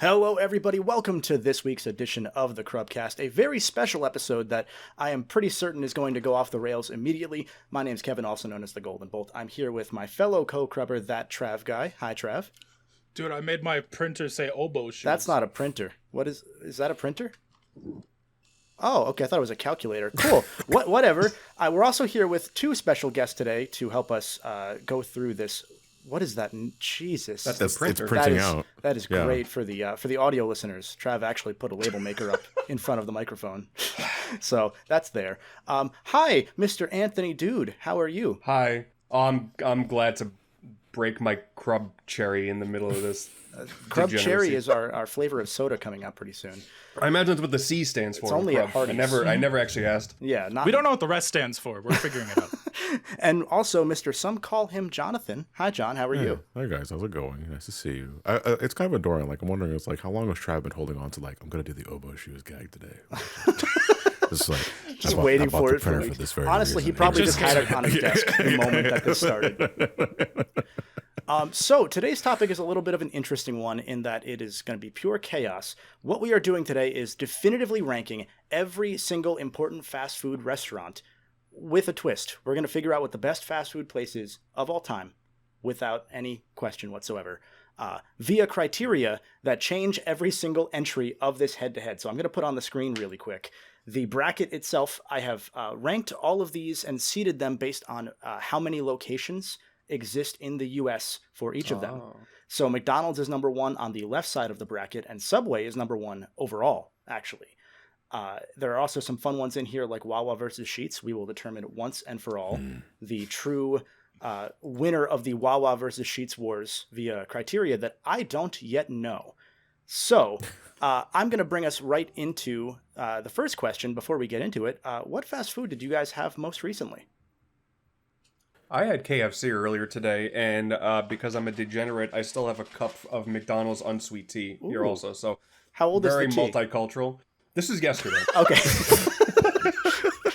Hello, everybody. Welcome to this week's edition of the Crubcast, a very special episode that I am pretty certain is going to go off the rails immediately. My name's Kevin, also known as the Golden Bolt. I'm here with my fellow co-crubber, that Trav guy. Hi, Trav. Dude, I made my printer say oboe shoes. That's not a printer. What is that a printer? Oh, okay. I thought it was a calculator. Cool. Whatever. We're also here with two special guests today to help us go through this. What is that? Jesus. That's the printer. It's printing out. That is great for the audio listeners. Trav actually put a label maker up in front of the microphone. So that's there. Hi, Mr. Anthony Dude. How are you? Hi. I'm glad to break my Crub cherry in the middle of this. Crub cherry is our flavor of soda coming out pretty soon. I imagine that's what the C stands for. It's only Crub. a Hardee's. I never actually asked. Yeah, We don't know what the rest stands for. We're figuring it out. And also, Mr. Some call him Jonathan. Hi, John. How are you? Hi guys, how's it going? Nice to see you. It's kind of adoring. Like I'm wondering, it's like how long has Trav been holding on to like I'm gonna do the oboe shoes gag today? It's like Just waiting for it for weeks. this very Honestly, reason. he probably just had it on his desk the moment that this started. So today's topic is a little bit of an interesting one in that it is going to be pure chaos. What we are doing today is definitively ranking every single important fast food restaurant with a twist. We're going to figure out what the best fast food place is of all time without any question whatsoever via criteria that change every single entry of this head-to-head. So I'm going to put on the screen really quick. The bracket itself, I have ranked all of these and seeded them based on how many locations exist in the U.S. for each of them. So McDonald's is number one on the left side of the bracket, and Subway is number one overall, actually. There are also some fun ones in here like Wawa versus Sheetz. We will determine once and for all the true winner of the Wawa versus Sheetz wars via criteria that I don't yet know. So I'm going to bring us right into the first question before we get into it. What fast food did you guys have most recently? I had KFC earlier today, and because I'm a degenerate, I still have a cup of McDonald's unsweet tea here also. So how old is the tea? Very multicultural. This was yesterday. Okay.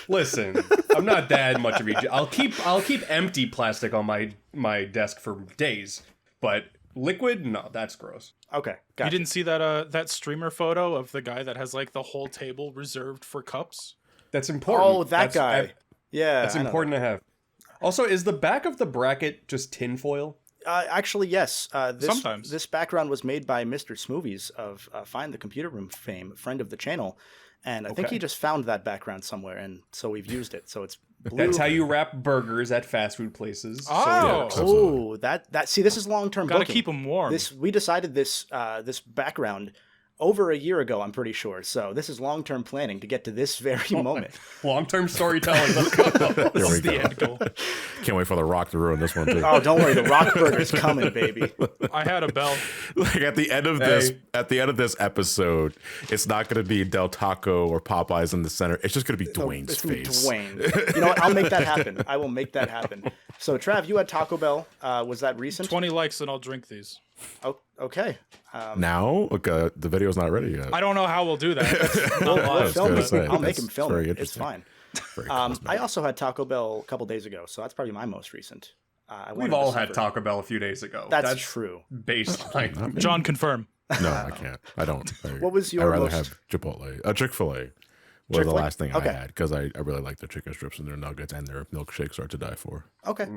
Listen, I'm not that much of a. I'll keep empty plastic on my desk for days, but liquid, no, that's gross. Okay, gotcha. You didn't see that streamer photo of the guy that has like the whole table reserved for cups? That's important. Oh, that guy. Yeah, that's important to have. Also, is the back of the bracket just tinfoil? Actually, yes. Sometimes. This background was made by Mr. Smoothies of Find the Computer Room fame, friend of the channel. And I think he just found that background somewhere, and so we've used it. So it's blue. That's how you wrap burgers at fast food places. Oh, that. See, this is long-term gotta booking. keep them warm. We decided this background over a year ago, I'm pretty sure. So this is long-term planning to get to this very moment. Long-term storytelling. Let's go. This is the end goal. Can't wait for the Rock to ruin this one too. Oh, don't worry, the Rock Burger's coming, baby. I had a bell. Like at the end of this episode, it's not going to be Del Taco or Popeyes in the center. It's just going to be Dwayne's face. Dwayne. You know what? I'll make that happen. I will make that happen. So, Trav, you had Taco Bell. Was that recent? 20 likes and I'll drink these. Oh, okay. Now, okay, the video's not ready yet. I don't know how we'll do that. I'll make him film it. It's fine. I also had Taco Bell a couple days ago, so that's probably my most recent. We've all had Taco Bell a few days ago. That's true. Baseline. John, confirm. No, I can't. I don't. What was your I'd rather have Chipotle. Chick-fil-A was the last thing I had because I really like the chicken strips and their nuggets and their milkshakes are to die for. Okay.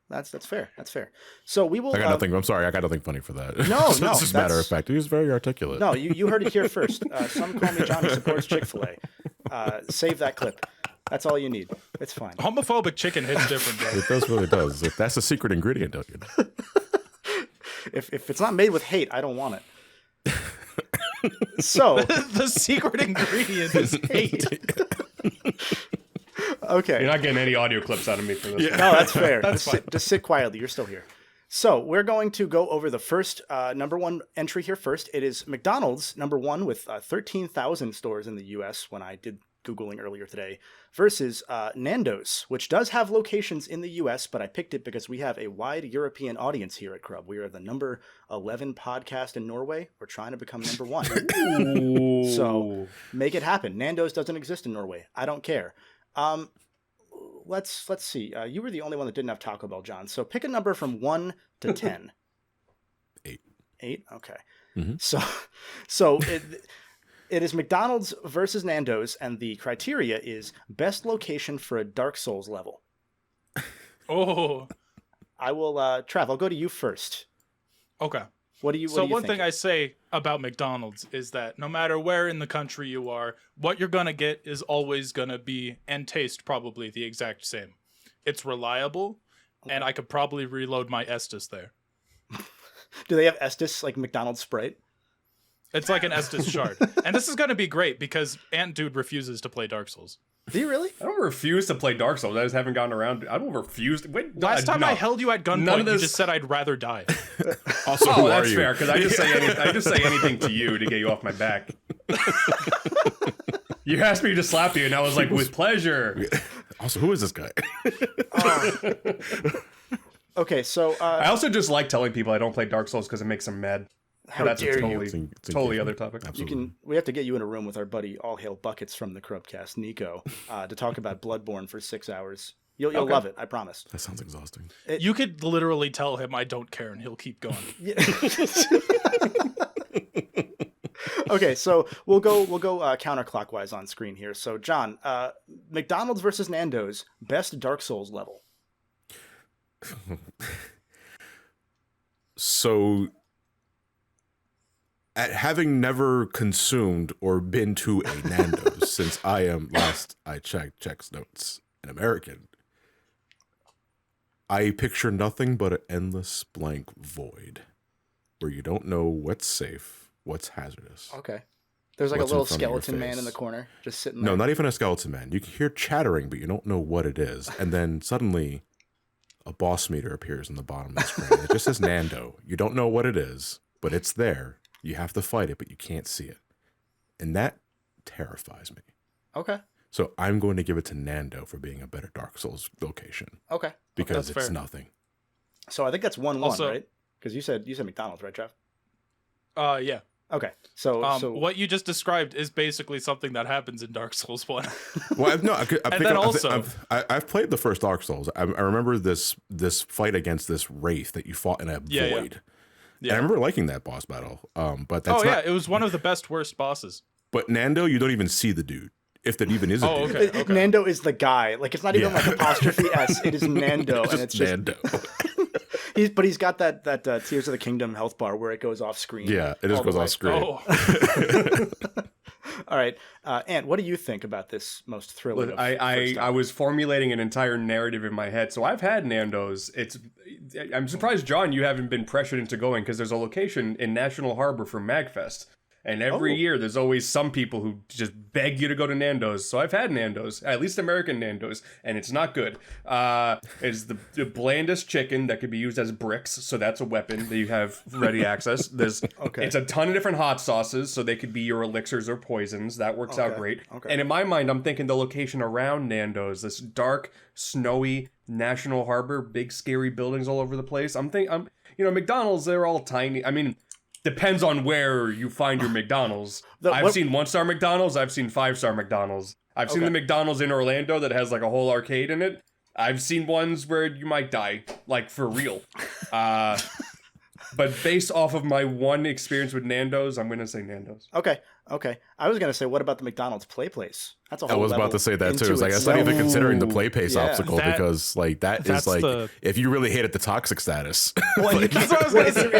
That's fair. That's fair. So we will. I got nothing. I'm sorry. I got nothing funny for that. No, It's just matter of fact. He was very articulate. No, you heard it here first. Some Call Me Johnny supports Chick-fil-A. Save that clip. That's all you need. It's fine. Homophobic chicken hits different, bro. It does really does. That's a secret ingredient, don't you know? If it's not made with hate, I don't want it. So the secret ingredient is hate. Okay. You're not getting any audio clips out of me for this. Yeah. No, that's fair. That's just sit quietly. You're still here. So we're going to go over the first number one entry here first. It is McDonald's, number one, with 13,000 stores in the U.S. when I did Googling earlier today, versus Nando's, which does have locations in the U.S., but I picked it because we have a wide European audience here at Crub. We are the number 11 podcast in Norway. We're trying to become number one. So make it happen. Nando's doesn't exist in Norway. I don't care. Let's see. You were the only one that didn't have Taco Bell, John. So pick a number from 1 to 10. 8. 8? Okay. So it is McDonald's versus Nando's, and the criteria is best location for a Dark Souls level. Oh, I will, Trav, I'll go to you first. okay. What do you? So one think? thing I say about McDonald's is that no matter where in the country you are, what you're gonna get is always gonna be, and taste probably, the exact same. It's reliable, and I could probably reload my Estus there. Do they have Estus like McDonald's Sprite? It's like an Estus shard. And this is gonna be great because AntDude refuses to play Dark Souls. Do you really? I don't refuse to play Dark Souls. I just haven't gotten around. I don't refuse. Wait, Last time no. I held you at gunpoint, you just said I'd rather die. Also, who Oh, are that's you? fair, because I just say anything to you to get you off my back. You asked me to slap you, and I was like, with pleasure. Also, who is this guy? Okay, so I also just like telling people I don't play Dark Souls because it makes them mad. how But that's dare a you? totally other topic. Absolutely. We have to get you in a room with our buddy All Hail Buckets from the Crubcast, Nico, to talk about Bloodborne for 6 hours. You'll Okay. love it, I promise. That sounds exhausting. You could literally tell him I don't care and he'll keep going. Okay, so we'll go counterclockwise on screen here. So John, McDonald's versus Nando's, best Dark Souls level. So, having never consumed or been to a Nando's since I am, last I checked, checks notes, an American, I picture nothing but an endless blank void where you don't know what's safe, what's hazardous. Okay. There's like What's a in little front of your skeleton man face? in the corner, just sitting No, there. not even a skeleton man. You can hear chattering, but you don't know what it is. And then suddenly a boss meter appears in the bottom of the screen. It just says Nando. You don't know what it is, but it's there. You have to fight it, but you can't see it. And that terrifies me. Okay. So I'm going to give it to Nando for being a better Dark Souls location Okay. because that's it's fair. nothing. So I think that's 1-1, Also- right? Because you said McDonald's, right, Trav? Yeah. Okay. So What you just described is basically something that happens in Dark Souls 1. Well, I've played the first Dark Souls. I remember this fight against this wraith that you fought in a Yeah, yeah. void. Yeah. And I remember liking that boss battle. But that's Oh, yeah, not. it was one of the best worst bosses. But Nando, you don't even see the dude. If that even is a Oh, dude. okay. Nando is the guy. Like, it's not even like apostrophe S. It is Nando, and it's just Nando. he's got that Tears of the Kingdom health bar where it goes off screen. Yeah, it just all the goes way. off screen. Oh, All right, Ant, what do you think about this most thrilling? Look, of first I time? was formulating an entire narrative in my head. So I've had Nando's. I'm surprised, John, you haven't been pressured into going because there's a location in National Harbor for MagFest. And every year there's always some people who just beg you to go to Nando's. So I've had Nando's, at least American Nando's, and it's not good. It's the blandest chicken that could be used as bricks. So that's a weapon that you have ready access. It's a ton of different hot sauces. So they could be your elixirs or poisons. That works out great. Okay. And in my mind, I'm thinking the location around Nando's, this dark, snowy National Harbor, big scary buildings all over the place. McDonald's, they're all tiny. I mean, depends on where you find your McDonald's. I've seen 1-star McDonald's. I've seen 5-star McDonald's. I've seen the McDonald's in Orlando that has like a whole arcade in it. I've seen ones where you might die, like for real. But based off of my one experience with Nando's, I'm going to say Nando's. Okay. I was gonna say, what about the McDonald's Play Place? That's a I whole was about level to say that too. into It's like that's not itself. even considering the play pace Yeah. obstacle because like that is that's like the- if you really hated the toxic status. Well, you That's what I was gonna say.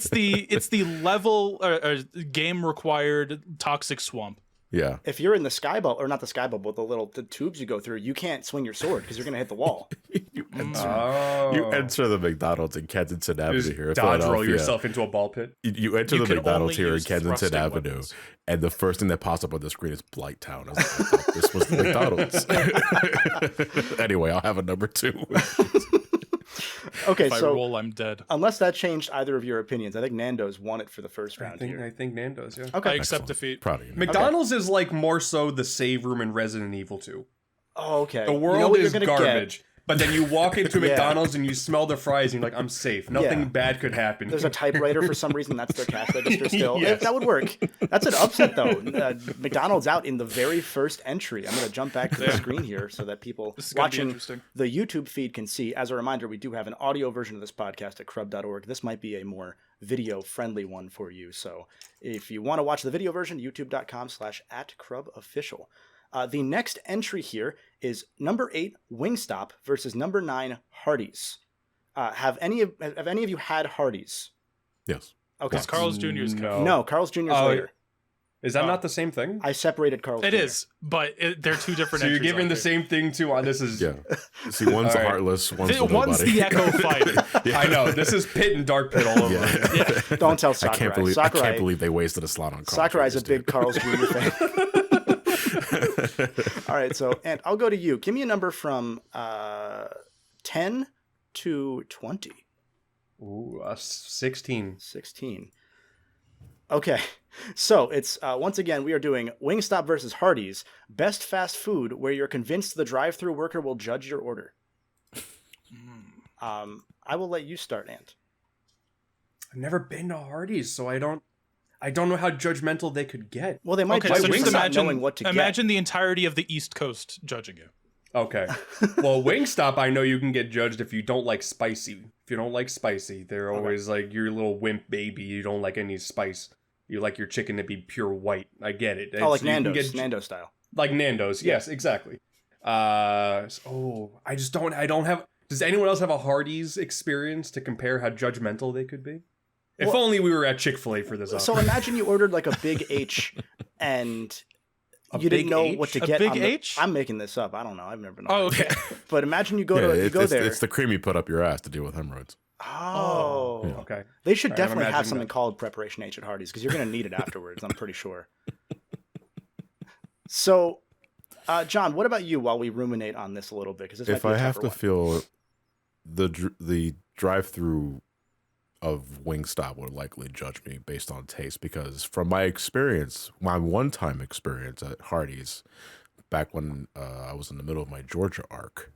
say. It's the level or game required toxic swamp. Yeah. If you're in the sky bubble, or not the sky bubble, the tubes you go through, you can't swing your sword because you're gonna hit the wall. You enter, Oh. you enter the McDonald's in Kensington Avenue Just here in dodge roll Philadelphia. yourself into a ball pit. You enter You the can McDonald's only here in use Kensington thrusting Avenue, weapons. and the first thing that pops up on the screen is Blight Town. I was like, I thought this was the McDonald's. Anyway, I'll have a number 2. Okay, If I so roll, I'm dead. unless that changed either of your opinions, I think Nando's won it for the first round here. I think Nando's, yeah. Okay. I accept defeat. Proud of you. McDonald's is like more so the save room in Resident Evil 2. Oh, okay. The You know world what you're is gonna garbage, But then you walk into Yeah. McDonald's and you smell the fries and you're like, I'm safe. Nothing Yeah. bad could happen. There's a typewriter for some reason. That's their cash register still. Yes. That would work. That's an upset, though. McDonald's out in the very first entry. I'm going to jump back to the screen here so that people This is gonna be watching interesting. the YouTube feed can see. As a reminder, we do have an audio version of this podcast at crub.org. This might be a more video-friendly one for you. So if you want to watch the video version, youtube.com/@crubofficial. The next entry here is number 8, Wingstop versus number 9, Hardee's. Have any of you had Hardee's? Yes. Okay. It's Carl's Jr.'s cup. No, Carl's Jr.'s Oh, later. Is that not the same thing? I separated Carl's It Jr. is, but they're two different So you're entries, giving I the think. same thing to this is Yeah. See, one's the All right. heartless, one's the One's nobody. the Echo Fighter. I know this is Pit and Dark Pit all over. Yeah. Don't tell I Sakurai. can't believe they wasted a slot on Carl. Sakurai's a Jr.'s, big dude. Carl's Jr. fan. All right, so and I'll go to you. Give me a number from 10 to 20. Ooh, 16. 16. Okay, so it's once again we are doing Wingstop versus Hardee's, best fast food where you're convinced the drive-through worker will judge your order. I will let you start, Ant. I've never been to Hardee's, so I don't know how judgmental they could get. Well, they might Okay, judge so you just for not knowing what to imagine the entirety of the East Coast judging you. Okay. Well, Wingstop, I know you can get judged if you don't like spicy. If you don't like spicy, they're always like, you're a little wimp baby. You don't like any spice. You like your chicken to be pure white. I get it. get. Oh, like So you can Nando's, get- Nando style. Like Nando's, yes, exactly. I don't have. Does anyone else have a Hardee's experience to compare how judgmental they could be? If Well- only we were at Chick-fil-A for this. So imagine you ordered like a big H, and A you didn't big know H? what to A get. big on H? I'm making this up. I don't know. I've never been. on Oh, it. okay. But imagine you go Yeah, to you go there. it's the cream you put up your ass to deal with hemorrhoids. Oh. Yeah. Okay. They should All right, definitely I'm have imagining something that. called Preparation H at Hardee's because you're going to need it afterwards. I'm pretty sure. So, John, what about you while we ruminate on this a little bit? Because If I have to feel the drive-through of Wingstop would likely judge me based on taste because from my experience, my one-time experience at Hardee's, back when I was in the middle of my Georgia arc,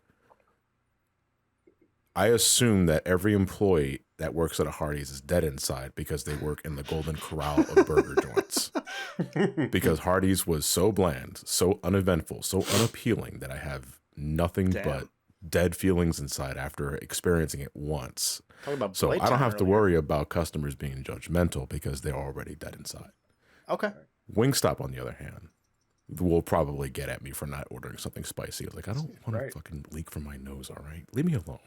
I assume that every employee that works at a Hardee's is dead inside because they work in the Golden Corral of burger joints. Because Hardee's was so bland, so uneventful, so unappealing that I have nothing Damn. but dead feelings inside after experiencing it once. Talk about So I Playtime don't have to earlier. worry about customers being judgmental because they're already dead inside. Okay. Wingstop, on the other hand, will probably get at me for not ordering something spicy. Like, I don't want Right. to fucking leak from my nose, all right? Leave me alone.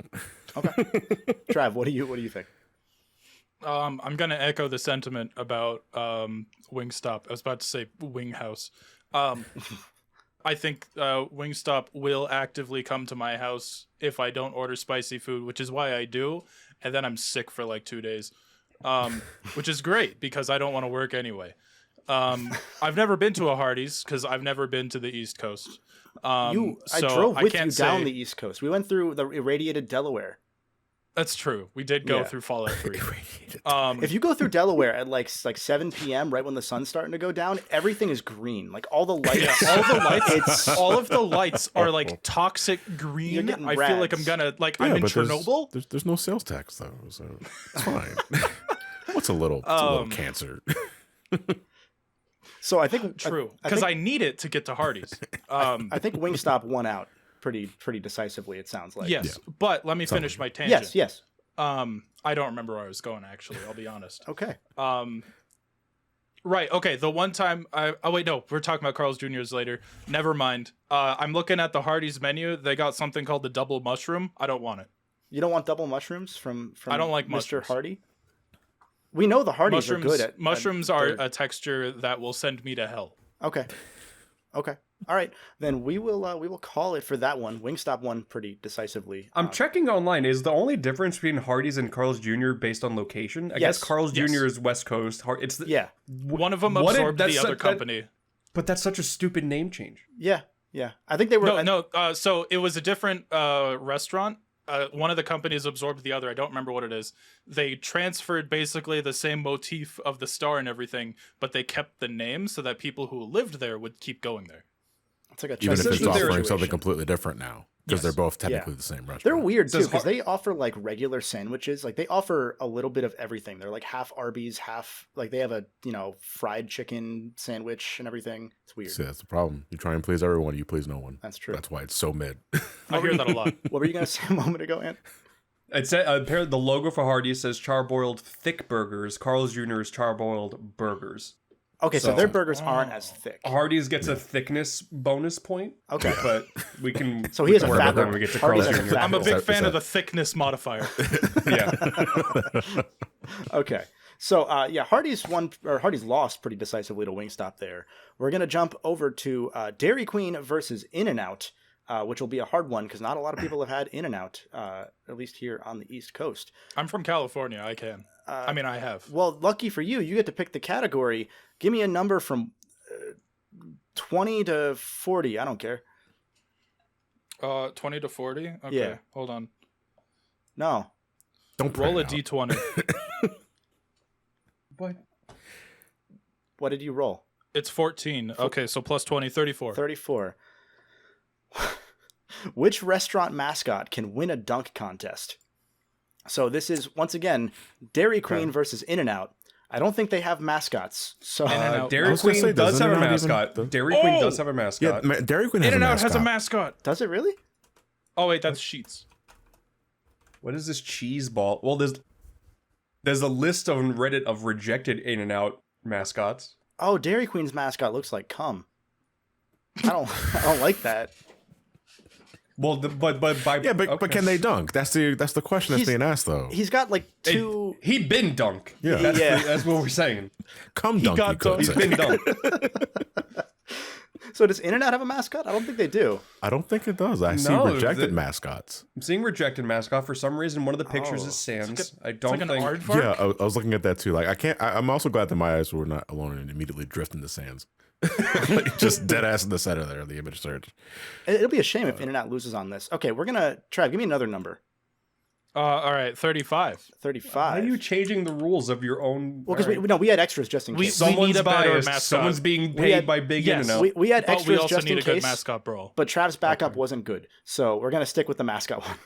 Okay. Trav, what do you think? I'm gonna echo the sentiment about Wingstop. I was about to say Wing House. I think Wingstop will actively come to my house if I don't order spicy food, which is why I do, and then I'm sick for like 2 days, which is great because I don't want to work anyway. I've never been to a Hardee's because I've never been to the East Coast. I so drove with can't you down say- the East Coast. We went through the irradiated Delaware. That's true. We did go Yeah. through Fallout 3. Um, If you go through Delaware at like 7 p.m., right when the sun's starting to go down, everything is green. Like all the lights. All the lights, It's- all of the lights are like toxic You're green. getting I feel like I'm rads. gonna like Yeah, I'm in but Chernobyl. There's no sales tax, though, so it's fine. What's a little cancer? So I think True, I because think- I need it to get to Hardee's. I think Wingstop won out pretty decisively. It sounds like. Yes, but let me finish my tangent. Yes. I don't remember where I was going actually. I'll be honest. Okay. Right. Okay. The one time oh wait, no, we're talking about Carl's Jr.'s later. Never mind. I'm looking at the Hardee's menu. They got something called the double mushroom. I don't want it. You don't want double mushrooms from I don't like Mr. mushrooms. Hardy? We know the Hardys are good at mushrooms at are their- a texture that will send me to hell. Okay. All right. Then we will call it for that one. Wingstop won pretty decisively. I'm checking online. Is the only difference between Hardee's and Carl's Jr. based on location? I Yes. guess Carl's Yes. Jr. is West Coast. It's the, Yeah. One of them What did- absorbed the that's other that- company. But that's such a stupid name change. Yeah. I think they were. No. So it was a different restaurant. One of the companies absorbed the other. I don't remember what it is. They transferred basically the same motif of the star and everything, but they kept the name so that people who lived there would keep going there. It's like a Even if Chuck E. it's Cheese offering situation. something completely different now. because they're Yes. both technically the same restaurant. They're weird too Says because they offer like regular sandwiches. Like they offer a little bit of everything. They're like half Arby's, half like they have a fried chicken sandwich and everything. It's weird. See, that's the problem. You try and please everyone, you please no one. That's true. That's why it's so mid. I hear that a lot. What were you gonna say a moment ago, Ant? It said apparently the logo for Hardee's says Charboiled Thick Burgers. Carl's Jr.'s Charboiled Burgers. Okay, so So- their burgers aren't as thick. Hardee's gets a thickness bonus point. Okay. But we can. So he has we a can worry fat about that burger. when we get to Hardee's Carl's has a Jr. fat I'm a burger. big Is fan that- of the thickness modifier. Yeah. Okay. So Hardee's lost pretty decisively to Wingstop there. We're gonna jump over to Dairy Queen versus In-N-Out, which will be a hard one because not a lot of people have had In-N-Out, at least here on the East Coast. I'm from California. I can. I mean, I have. Well, lucky for you, you get to pick the category. Give me a number from 20 to 40. I don't care. 20 to 40. Okay, Yeah. hold on. No. Don't Roll a pray it out. d20. What? What did you roll? It's 14. Okay, so plus 20, 34. 34. Which restaurant mascot can win a dunk contest? So this is, once again, Dairy Queen versus In-N-Out. I don't think they have mascots. So In-N-Out. I Dairy was gonna Queen say, does doesn't have a In-N-Out even- mascot. Dairy Queen Oh! does have a Yeah, mascot. Dairy Queen has a In-N-Out mascot. has a mascot. does it really? Oh, wait, that's Sheetz. What is this cheese ball? Well, there's a list on Reddit of rejected In-N-Out mascots. Oh, Dairy Queen's mascot looks like cum. I don't like that. Well, but by Yeah, but okay. can they dunk? That's the question that's He's- being asked though. He's got like two. He'd been dunk. Yeah. That's what we're saying. Come dunk, got you could He's say. been dunk. So does In-N-Out have a mascot? I don't think they do. I don't think it does. I see No, rejected the- mascots. I'm seeing rejected mascot for some reason. One of the pictures Oh. is Sans. It's I don't like an think. aardvark? Yeah, I was looking at that too. Like I can't. I'm also glad that my eyes were not alone and immediately drift into sands. Like, just dead ass in the center there. The image search. It'll be a shame if In-N-Out loses on this. Okay, we're gonna Trav. Give me another number. All right, 35. 35. Why are you changing the rules of your own? Well, because we had extras just in We- case. Someone's need a better biased. mascot. Someone's being We paid had- by Big yes. In-N-Out. we had But extras we also just need in a good case. mascot brawl. But Trav's backup wasn't good, so we're gonna stick with the mascot one.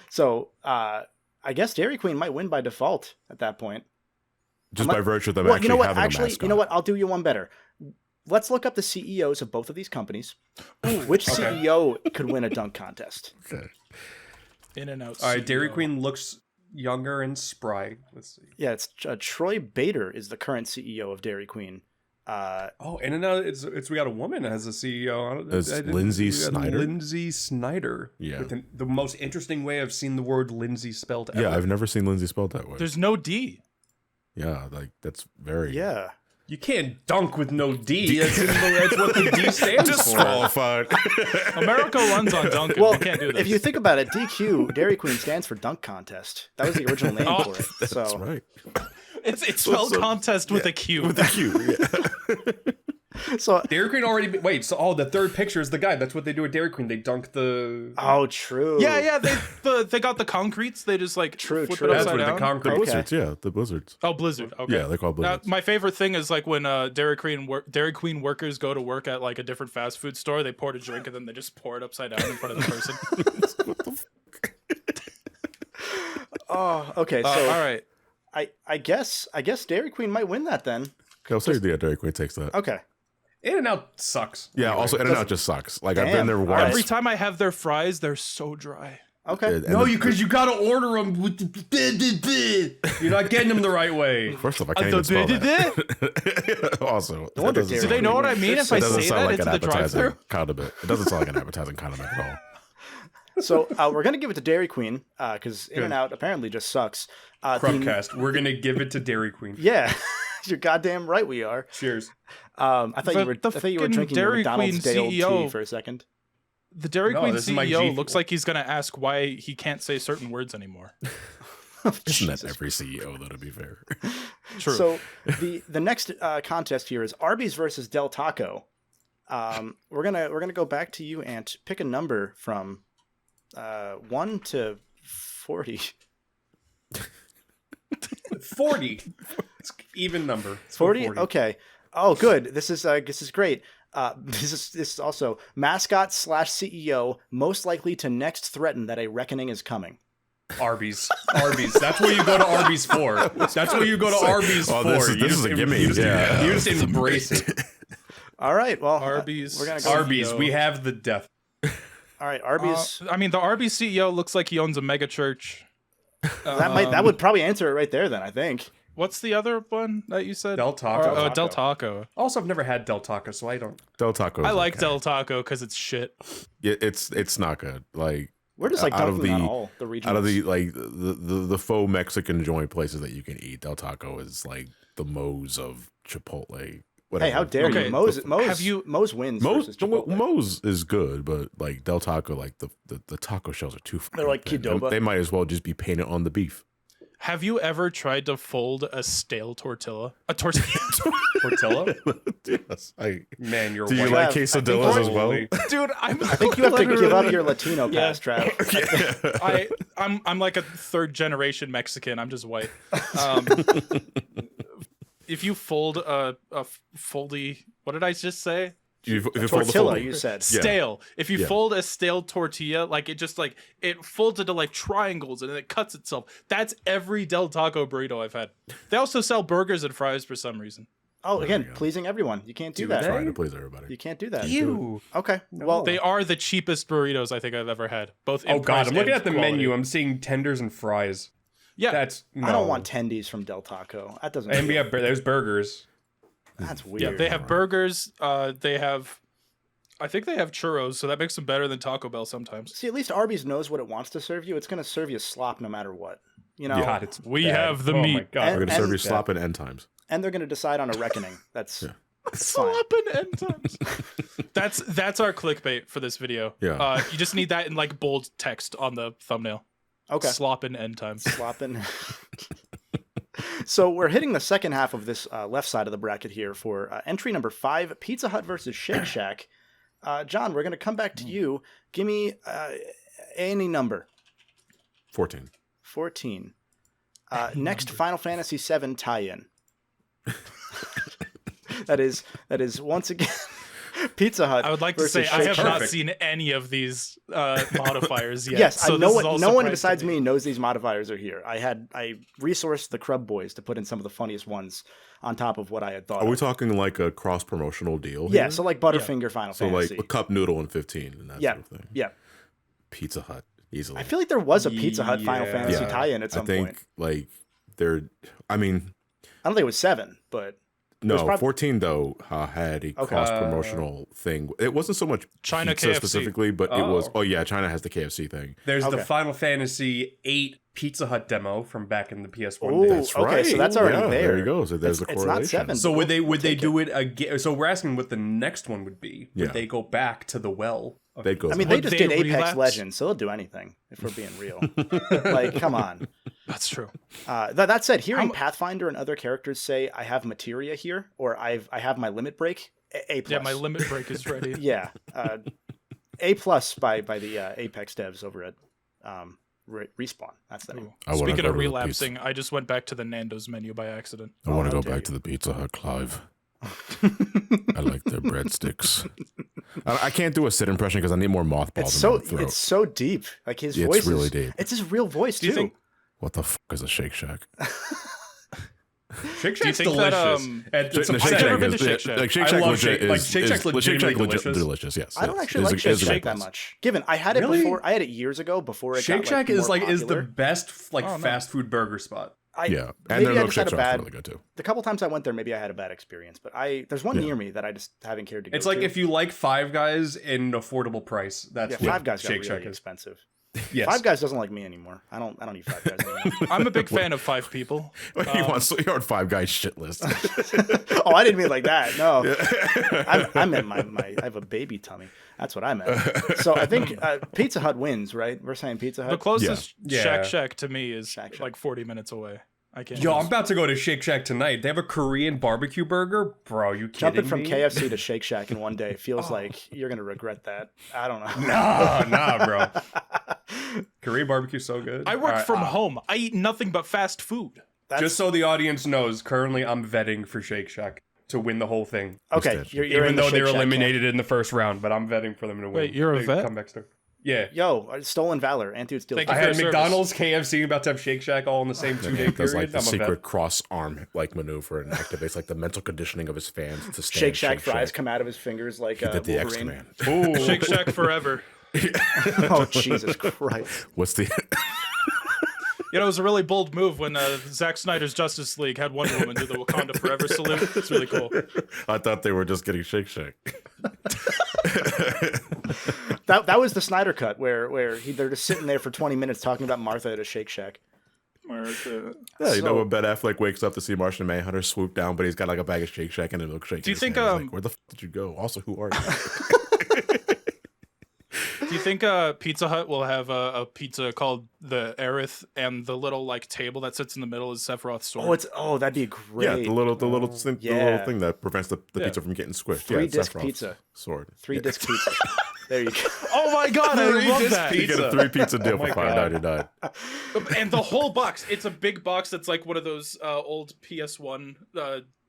So I guess Dairy Queen might win by default at that point. Just by virtue of them Well, actually you know what? having a Actually, mascot. you know what? I'll do you one better. Let's look up the CEOs of both of these companies. Which CEO could win a dunk contest? Okay. In-N-Out. All right, Dairy CEO. Queen looks younger and spry. Let's see. Yeah, it's Troy Bader is the current CEO of Dairy Queen. Oh, In-N-Out. It's we got a woman as a CEO. It's Lindsay we got Snyder? Lindsay Snyder. Yeah. With the most interesting way I've seen the word Lindsay spelled ever. Yeah, I've never seen Lindsay spelled that way. There's no D. Yeah, like that's very Yeah. You can't dunk with no D. That's what the D stands for. disqualified. America runs on Duncan. Well, we can't do this. if you think about it, DQ Dairy Queen stands for Dunk Contest. That was the original name Oh, for it. So That's right. it's spelled contest with a Q. With the Q. Yeah. so Dairy Queen already. Wait, so the third picture is the guy. That's what they do at Dairy Queen. They dunk the. oh, true. Yeah, they got the concretes. They just like True, flip true. it That's upside what the down. concrete. Okay. Blizzards, yeah, the Blizzards. Oh, Blizzard. Okay. Yeah, they're called Blizzards. My favorite thing is like when Dairy Queen workers go to work at like a different fast food store. They pour a drink and then they just pour it upside down in front of the person. Oh, okay. So all right. I guess Dairy Queen might win that then. I'll say the Dairy Queen takes that. Okay. In-N-Out sucks. Yeah, Anyway. also In-N-Out just sucks. Like I've been Damn. there All once. right. Every time I have their fries, they're so dry. Okay. And No, the- because you gotta order them with the. You're not getting them the right way. First off, I can't even spell Do that. Also, that wonder doesn't Dairy they sound- know what I mean if I That doesn't say sound that like into an the appetizing drive-thru? condiment. It doesn't sound like an appetizing condiment at all. So we're gonna give it to Dairy Queen because In-N-Out apparently just sucks. The- Crubcast. We're gonna give it to Dairy Queen. yeah, you're goddamn right. We are. Cheers. I thought The- you were. the I thought you were fucking drinking your Dairy McDonald's Queen day old tea CEO. for a second. The Dairy No, Queen this is my CEO G- looks like he's gonna ask why he can't say certain words anymore. Isn't that every CEO though? To be fair, True. So the next contest here is Arby's versus Del Taco. We're gonna go back to you, Ant. Pick a number from 1 to 40. 40. It's even number. It's 40? Okay. Oh, good. This is great. This is also mascot / CEO most likely to next threaten that a reckoning is coming. Arby's. That's what you go to Arby's for. That's what you go to Arby's for. This is a gimme. You just embrace it. All right. Well, Arby's. We're gonna go. Arby's. We have the death. All right. Arby's. The Arby's CEO looks like he owns a mega church. That would probably answer it right there. Then I think. What's the other one that you said? Del Taco. Del Taco. Also, I've never had Del Taco, so I don't. Del Taco. I like Del Taco because it's shit. Yeah, it's not good. Like we're just like out of all the regions. Out of the faux Mexican joint places that you can eat, Del Taco is like the Moe's of Chipotle. Whatever. Hey, how dare you? Moe's wins. Moe's is good, but like Del Taco, like the taco shells are too. They're like Qdoba. They might as well just be painted on the beef. Have you ever tried to fold a stale tortilla? A tortilla? Tortilla? Yes. Man, you're Do you white. like quesadillas as well? Dude, I think you have to give up your Latino past, Trav. I'm like a third generation Mexican. I'm just white. If you fold a foldy, what did I just say? If you tortilla, you said. Stale. If you fold a stale tortilla, like it just like it folds into like triangles and it cuts itself. That's every Del Taco burrito I've had. They also sell burgers and fries for some reason. Oh, again, pleasing everyone. You can't do that. Trying to please everybody. You can't do that. Ew. Okay. Well, they are the cheapest burritos I think I've ever had. Both. Oh God, I'm looking at the quality. menu. I'm seeing tenders and fries. Yeah, I don't want tendies from Del Taco. That doesn't. And there's burgers. That's weird. Yeah, they have burgers. They have. I think they have churros, so that makes them better than Taco Bell sometimes. See, at least Arby's knows what it wants to serve you. It's going to serve you slop no matter what. You know. God, it's we bad. have the Oh meat. my God. We're gonna serve you slop in end times. And they're going to decide on a reckoning. That's slop in end times. That's our clickbait for this video. Yeah. You just need that in like bold text on the thumbnail. okay. Slop in end times. Slopping. So we're hitting the second half of this left side of the bracket here for entry number 5, Pizza Hut versus Shake Shack. John, we're going to come back to you. Give me any number. 14. 14. Next, Final Fantasy VII tie-in. That is once again Pizza Hut. I would like to say I have not seen any of these modifiers yet. Yes, so no one besides me knows these modifiers are here. I resourced the Crub boys to put in some of the funniest ones on top of what I had thought. Are we talking like a cross promotional deal? Yeah, here? so like Butterfinger Final Fantasy. So like a cup noodle in 15 and that sort of thing. Yeah. Pizza Hut easily. I feel like there was a Pizza Hut Final Fantasy tie-in at some point. Like I don't think it was 7, but no, 14 though had a cross promotional thing. It wasn't so much China pizza KFC specifically, but it was. Oh yeah, China has the KFC thing. There's the Final Fantasy 8 Pizza Hut demo from back in the PS1 Ooh, days. That's right. So that's already there. There you go. So there's the correlation. It's not 7. So would they do it again? So we're asking what the next one would be. Would they go back to the well? They'd go. I mean, they just did Apex relapse? Legends, so they'll do anything if we're being real. Like, come on. That's true. That said, hearing Pathfinder and other characters say, "I have materia here," or I have my limit break. A+. Yeah, my limit break is ready. Yeah, A+ by the Apex devs over at Respawn. That's the name. Speaking of relapsing, I just went back to the Nando's menu by accident. I want to go back to the Pizza Hut, Clive. I like their breadsticks. I can't do a sit impression because I need more mothballs in my throat. It's so deep. Like his voice it's really is deep. It's his real voice too. Do you think? What the fuck is a Shake Shack? Shake Do you Shack's think delicious. I've never been to Shake Shack. Like Shake I Shack love legit Shake- like, Shake Shack's legitimately delicious. Yes, I don't yes. actually It's like a- Shake it's a Shack great that place. much. Given I had it Really? before, I had it years ago before it Shake got Shack more is the popular. best fast food burger spot. Yeah, and maybe their I just had milkshakes a are bad. really good too. The couple times I went there, maybe I had a bad experience. But there's one near me that I just haven't cared to go It's like to. if you like Five Guys in an affordable price. That's what Five Guys got Shake really Shack is. expensive. Yes. Five Guys doesn't like me anymore. I don't eat Five Guys anymore. I'm a big fan of 5 people. You want so you're on Five Guys shit list. Oh, I didn't mean like that. No, I meant I have a baby tummy. That's what I meant. So I think Pizza Hut wins, right? We're saying Pizza Hut. The closest Yeah. Shack Shack to me is Shack Shack. like 40 minutes away. I can't. Yo, I'm about to go to Shake Shack tonight. They have a Korean barbecue burger. Bro, you kidding Jumping from me? KFC to Shake Shack in one day feels like you're gonna regret that. I don't know. Nah, bro. Korean barbecue's so good. I work from home. I eat nothing but fast food. Just so the audience knows, currently I'm vetting for Shake Shack. to win the whole thing. Okay, you're Even in the though Shake they're Shack eliminated in the first round, but I'm betting for them to win. Wait, you're a vet? Comeback star. Yeah. Yo, stolen valor. AntDude steals. Thank I you valor. had for your McDonald's, KFC about to have Shake Shack all in the same 2-day Does period. like the I'm a secret vet. cross arm like maneuver and activates like the mental conditioning of his fans to stand Shake Shack fries come out of his fingers like He did the X Wolverine. command. Ooh. Shake Shack forever. Oh Jesus Christ! What's the? You know, it was a really bold move when Zack Snyder's Justice League had Wonder Woman do the Wakanda Forever salute. It's really cool. I thought they were just getting Shake Shack. That was the Snyder cut where they're just sitting there for 20 minutes talking about Martha at a Shake Shack. Yeah, you So- know when Ben Affleck wakes up to see Martian Manhunter swoop down, but he's got like a bag of Shake Shack and a milkshake. Do you in his think, hand. He's like, where the f did you go? Also, who are you? Do you think Pizza Hut will have a pizza called the Aerith, and the little like table that sits in the middle is Sephiroth's sword? That'd be great. Yeah, the little thing, the little thing that prevents the Yeah. pizza from getting squished. Three it's disc Sephiroth's pizza. sword. 3-disc pizza. There you go. Oh my god, I love Three-disc that! You get a Pizza. 3 pizza deal my for God. $5.99. And the whole box, it's a big box that's like one of those old PS1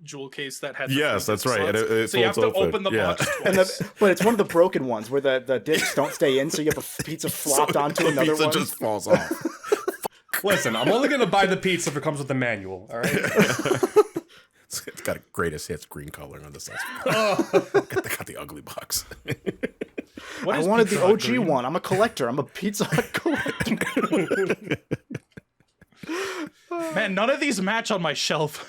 jewel case that had. the Yes, three that's disc right. And slots. it so you have to folds open. open the Yeah. box And twice. but it's one of the broken ones where the discs don't stay in, so you have a pizza flopped onto the another pizza one. just falls off. Listen, I'm only going to buy the pizza if it comes with the manual, all right? It's got a greatest hits green coloring on the side. They got the ugly box. What I is wanted Pizza the Hut OG green? one. I'm a collector. I'm a Pizza Hut collector. Man, none of these match on my shelf.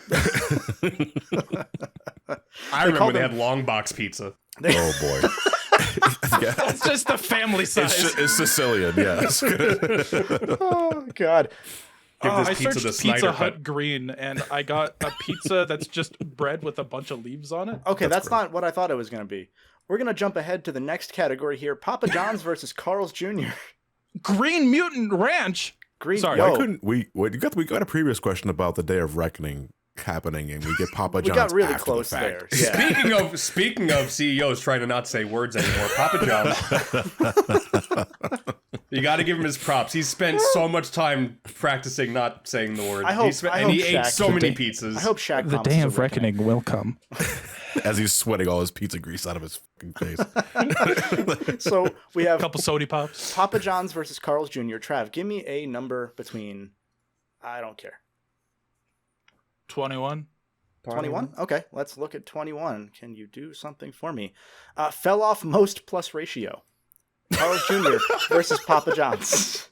I remember call when they them- had long box pizza. Oh boy. Yeah. It's just the family size. It's Sicilian, yes. Oh God. Give this I pizza searched the Pizza Snyder Hut cut. green, and I got a pizza that's just bread with a bunch of leaves on it. Okay, that's not what I thought it was going to be. We're going to jump ahead to the next category here. Papa John's versus Carl's Jr. Green Mutant Ranch. Green. Sorry. Yo, Why couldn't we got a previous question about the Day of Reckoning happening and we get Papa we John's got really after close the there. fact. Yeah. Speaking of CEOs trying to not say words anymore, Papa John's. You got to give him his props. He's spent so much time practicing not saying the word. I hope- and he ate Shaq- so many pizzas. I hope Shaq The promises day a of reckoning will come. As he's sweating all his pizza grease out of his fucking face. So we have A couple sody pops. Papa John's versus Carl's Jr. Trav, give me a number between. I don't care. 21. 21? Okay, let's look at 21. Can you do something for me? Fell off most plus ratio. Carl's Jr. versus Papa John's.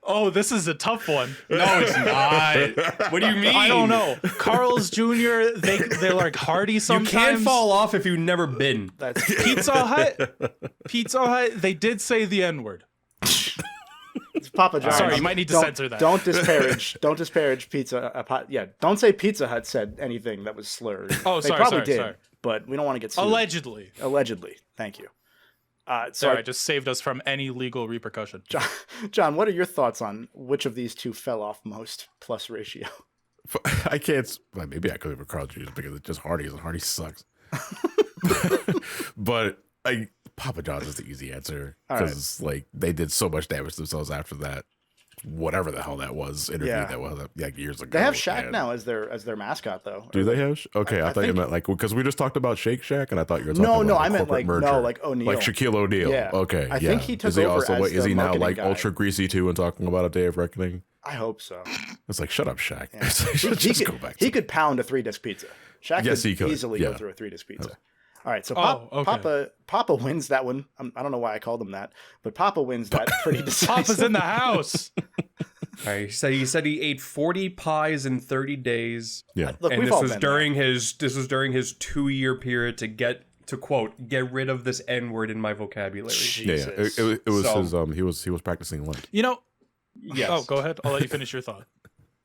Oh, this is a tough one. No, it's not. What do you mean? I don't know. Carl's Jr. They're like hearty You sometimes. can't fall off if you've never been. That's Pizza Hut. They did say the N-word. it's Papa John's. Sorry, you might need to censor that. Don't disparage Pizza. Don't say Pizza Hut said anything that was slurred. Oh, They sorry, probably sorry, did, sorry. but we don't want to get sued. Allegedly. Allegedly. Thank you. So Sorry, I just saved us from any legal repercussion. John, what are your thoughts on which of these two fell off most plus ratio? I can't. Well, maybe I could have a Carl Jr. because it's just Hardee's and Hardee's sucks. But Papa John's is the easy answer All right. because like they did so much damage to themselves after that. Whatever the hell that was interview Yeah. that was like years ago. They have Shaq and- now as their mascot though. Do they have? Okay, I I thought you think- meant like because we just talked about Shake Shack, and I thought you were talking No, about no, the I meant corporate like merger. like O'Neal. Like Shaquille O'Neal. Yeah. Okay, I think he took is he over also as is the he now marketing like guy. ultra greasy too and talking about a Day of Reckoning? I hope so. It's like shut up, Shaq. Yeah. Just go back. He could pound a 3-disc pizza. Shaq Yes, could he could, easily go yeah. through a 3-disc pizza. All right, so okay. Papa wins that one. I don't know why I called him that, but Papa wins that pretty decisively. Papa's in the house. All right, he said he ate 40 pies in 30 days. Yeah. Look, And we've this all was been during his 2-year period to get rid of this N-word in my vocabulary. there. Yeah, Jesus. it was So- his he was practicing Lent. You know. Yes. Oh, go ahead. I'll let you finish your thought.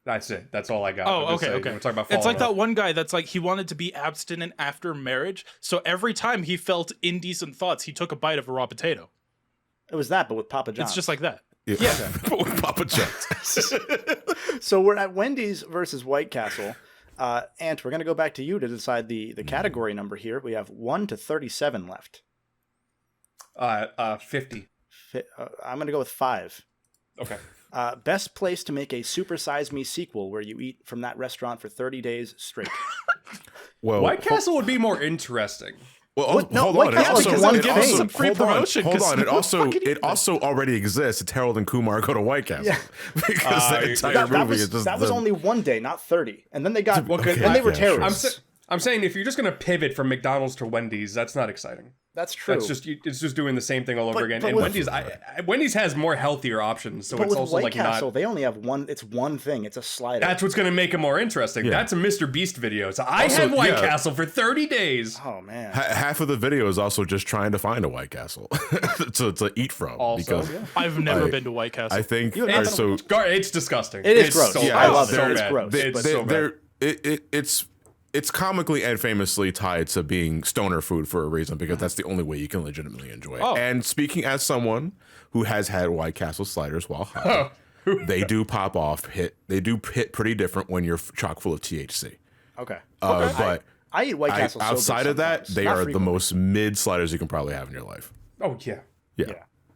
That's it. That's all I got. Oh, I'm just okay, saying, okay. We're talking about It's like falling that one guy that's like he wanted to be abstinent after marriage, so every time he felt indecent thoughts, he took a bite of a raw potato. It was that, but with Papa John's. It's just like that. Yeah, but with Papa John's. So we're at Wendy's versus White Castle. Ant, we're going to go back to you to decide the category number here. We have 1 to 37 left. 50. I'm going to go with 5. Okay. Best place to make a Super Size Me sequel where you eat from that restaurant for 30 days straight. Well, White Castle would be more interesting. Well, no, hold White on. Castle because one it gives thing. some free hold on, promotion. Hold 'cause on. It also already exists. It's Harold and Kumar go to White Castle. Yeah. Because the entire That movie was, is just that was only one day, not 30. And then they got, Okay, and they were yeah, sure. terrorists. I'm saying if you're just gonna pivot from McDonald's to Wendy's, that's not exciting. That's true. It's just doing the same thing all over But- again. but And with- Wendy's has more healthier options, so but it's with also White like Castle, not. they only have one. It's one thing. It's a slider. That's what's gonna make it more interesting. Yeah. That's a Mr. Beast video. So I Also, had White yeah. Castle for 30 days. Oh man. half of the video is also just trying to find a White Castle to eat from. Also, because yeah. I've never I- been to White Castle. I think You have so. It's disgusting. It is It's gross. So Yeah, I love it. so It's bad. gross. It's so bad. It's comically and famously tied to being stoner food for a reason, because that's the only way you can legitimately enjoy it. Oh. And speaking as someone who has had White Castle sliders while high, they do pop off. They do hit pretty different when you're chock full of THC. Okay. But I eat White Castle. outside of that, they Not are the frequently. most mid sliders you can probably have in your life. Oh yeah. Yeah. Yeah.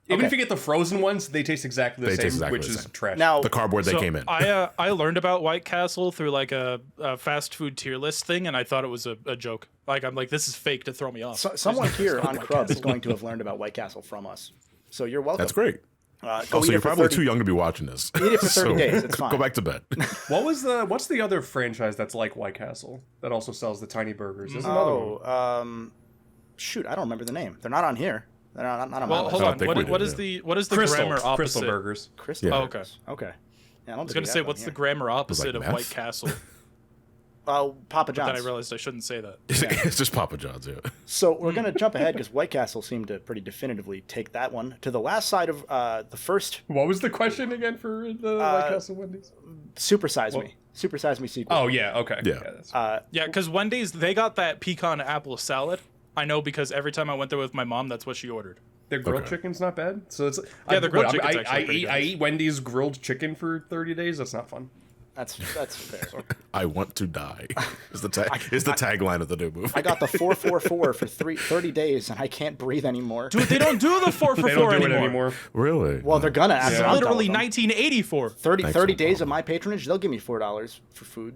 Even Okay. if you get the frozen ones, they taste exactly the They same, taste exactly which the is same. trash. Now, The cardboard they So came in. I learned about White Castle through like a fast food tier list thing, and I thought it was a joke. Like I'm like, this is fake to throw me off. someone here on Crub is going to have learned about White Castle from us. So you're welcome. That's great. Go Also, eat you're it for probably 30 too young to be watching this. Eat it for 30 days. It's fine. Go back to bed. What's the other franchise that's like White Castle that also sells the tiny burgers? There's another one. Oh, shoot, I don't remember the name. They're not on here. They're not on my Well, list. hold I on. think we What do, is yeah. the Crystal grammar opposite? Crystal burgers. Crystal. Yeah. Oh, okay. Okay. Yeah, I I was gonna say, what's the grammar opposite of meth? White Castle? Papa Then I John's. realized I shouldn't say that. It's just Papa John's, yeah. So we're gonna jump ahead because White Castle seemed to pretty definitively take that one to the last side of the first What was the question again for the White Castle Wendy's? Super Size Me sequel. Oh yeah, okay. Yeah. That's- Yeah, because Wendy's, they got that pecan apple salad. I know because every time I went there with my mom, that's what she ordered. their grilled Okay. chicken's not bad. So it's Yeah, their grilled chicken's actually pretty good. I eat Wendy's grilled chicken for 30 days. That's not fun. That's fair. I want to die is the tagline of the new movie. I got the 444 for 30 days and I can't breathe anymore. Dude, they don't do the 4 for They 4 don't do anymore. it anymore. Really? Well, they're gonna after It's I'm done literally with them. 1984. 30 Thanks, days no of my patronage, they'll give me $4 for food.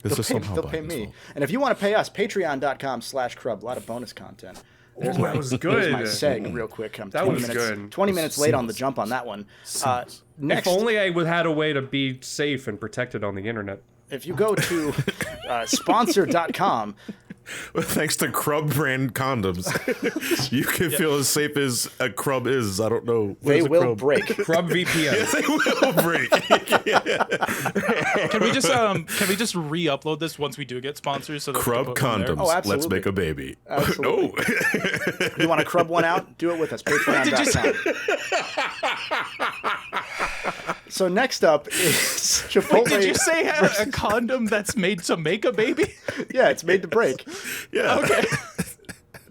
This is somehow They'll pay biased, me. though. And if you want to pay us, patreon.com/Crub. A lot of bonus content. There's that was There's good. my seg real quick. I'm That 20 was minutes, good. 20 minutes late on the jump on that one. Next, If only I would had a way to be safe and protected on the internet. if you go to sponsor.com, Thanks to Crub brand condoms, you can feel as safe as a Crub is. I don't know. What they is a will Crub? break. Crub VPN. They will break. Can we just re-upload this once we do get sponsors so that we Crub can put them there? condoms. Oh, Let's absolutely. make a baby. Absolutely. No. You want to Crub one out? Do it with us. Patreon.com. So next up is Chipotle. Did you say a condom that's made to make a baby? Yeah, it's made to break. Yeah. Okay.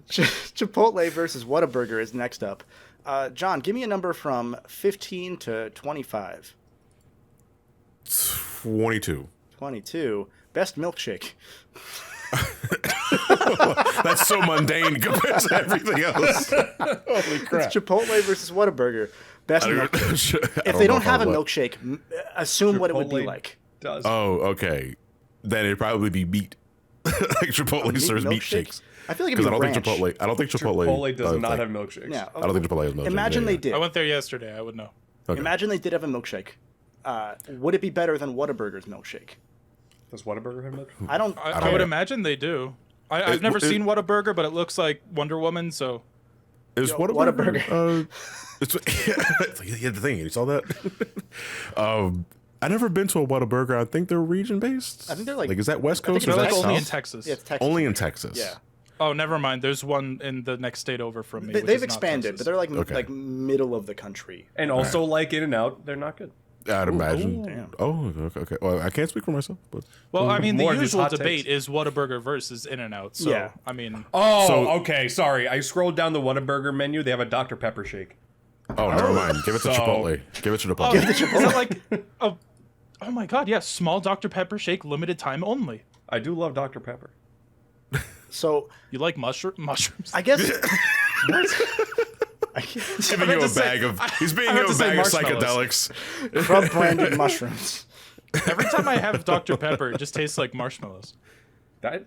Chipotle versus Whataburger is next up. John, give me a number from 15 to 25. 22. 22. Best milkshake. That's so mundane compared to everything else. Holy crap. It's Chipotle versus Whataburger. Best milkshake. If If they don't have a milkshake, assume what it would be Chipotle like. Does. Oh, okay. Then it'd probably be meat. Like Chipotle Meat serves meat milkshake? shakes. I feel like it'd Because be I don't ranch. think Chipotle. I don't think Chipotle. Chipotle does not like- have milkshakes. Yeah. I don't think Chipotle has milkshake. Imagine Yeah, they yeah. did. I went there yesterday. I would know. Okay. Imagine they did have a milkshake. Would it be better than Whataburger's milkshake? Does Whataburger have milkshake? I don't. I would imagine they do. I've never seen Whataburger, but it looks like Wonder Woman, so... Is Yo, Whataburger? It's yeah, the thing. You saw that? I never been to a Whataburger. I think they're region based. I think they're like- is that West I think Coast or They're is like that only in South? Texas. Yeah, it's Texas. Only in Texas. Yeah. Oh, never mind. There's one in the next state over from me. which They've is not expanded, Texas. but they're like Okay. like middle of the country. And also, like In-N-Out, they're not good. I'd imagine. damn. Oh, okay. Well, I can't speak for myself, but Well, I mean, the More of these usual hot debate takes. is Whataburger versus In-N-Out. So, Yeah. I mean... Oh, So- okay. Sorry. I scrolled down the Whataburger menu. They have a Dr. Pepper shake. never mind. Give it to So- Chipotle. Give it to Oh, Chipotle. is that like... Oh my god, yeah. Small Dr. Pepper shake, limited time only. I do love Dr. Pepper. So You like mushrooms? I guess. I guess Giving you a bag of. He's being I you meant a to say bag of marshmallows. psychedelics. Crub branded mushrooms. Every time I have Dr. Pepper, it just tastes like marshmallows. That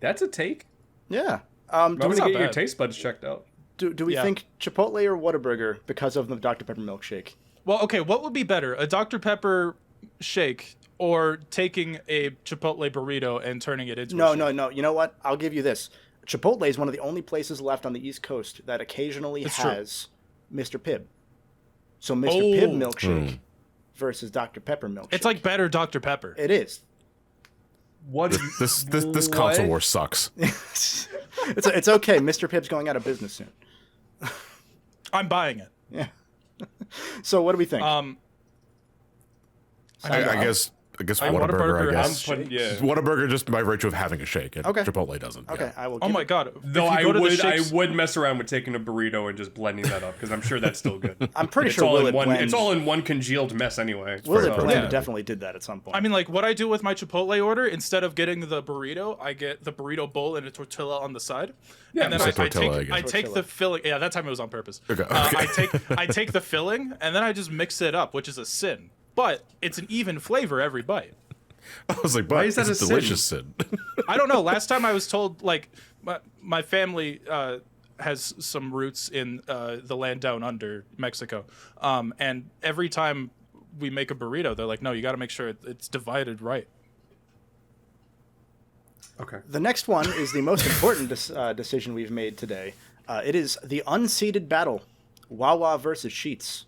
That's a take. Yeah. I'm Do gonna not get your bad. taste buds checked out. we Yeah. think Chipotle or Whataburger because of the Dr. Pepper milkshake? Well, okay, what would be better, a Dr. Pepper shake or taking a Chipotle burrito and turning it into a No, shake? no, no. You know what? I'll give you this. Chipotle is one of the only places left on the East Coast that occasionally That's true. has Mr. Pibb. So Mr. Pibb Oh. milkshake versus Dr. Pepper milkshake. It's like better Dr. Pepper. It is. What? This What? console war sucks. It's okay. Mr. Pibb's going out of business soon. I'm buying it. Yeah. So what do we think? Um, I guess Whataburger Whataburger. I has guess Yeah. Whataburger just by virtue of having a shake. And Okay. Chipotle doesn't. okay, Yeah. I will. oh give my it- god. Though If you go to the I shakes- would mess around with taking a burrito and just blending that up because I'm sure that's still good. I'm pretty It's sure all Will in it one. blend. It's all in one congealed mess anyway. Will it very blend protein. definitely did that at some point. I mean, like, what I do with my Chipotle order, instead of getting the burrito, I get the burrito bowl and a tortilla on the side. Yeah, and then it's a tortilla, I I guess. take the filling. Yeah, that time it was on purpose. Okay, I okay. take the filling, and then I just mix it up, which is a sin. But it's an even flavor every bite. I was like, but Why is that it's a a delicious sin. I don't know. Last time I was told, like, my family has some roots in the land down under Mexico. And every time we make a burrito, they're like, no, you got to make sure it's divided right. Okay. the next one is the most important decision we've made today. It is the unseeded battle, Wawa versus Sheetz.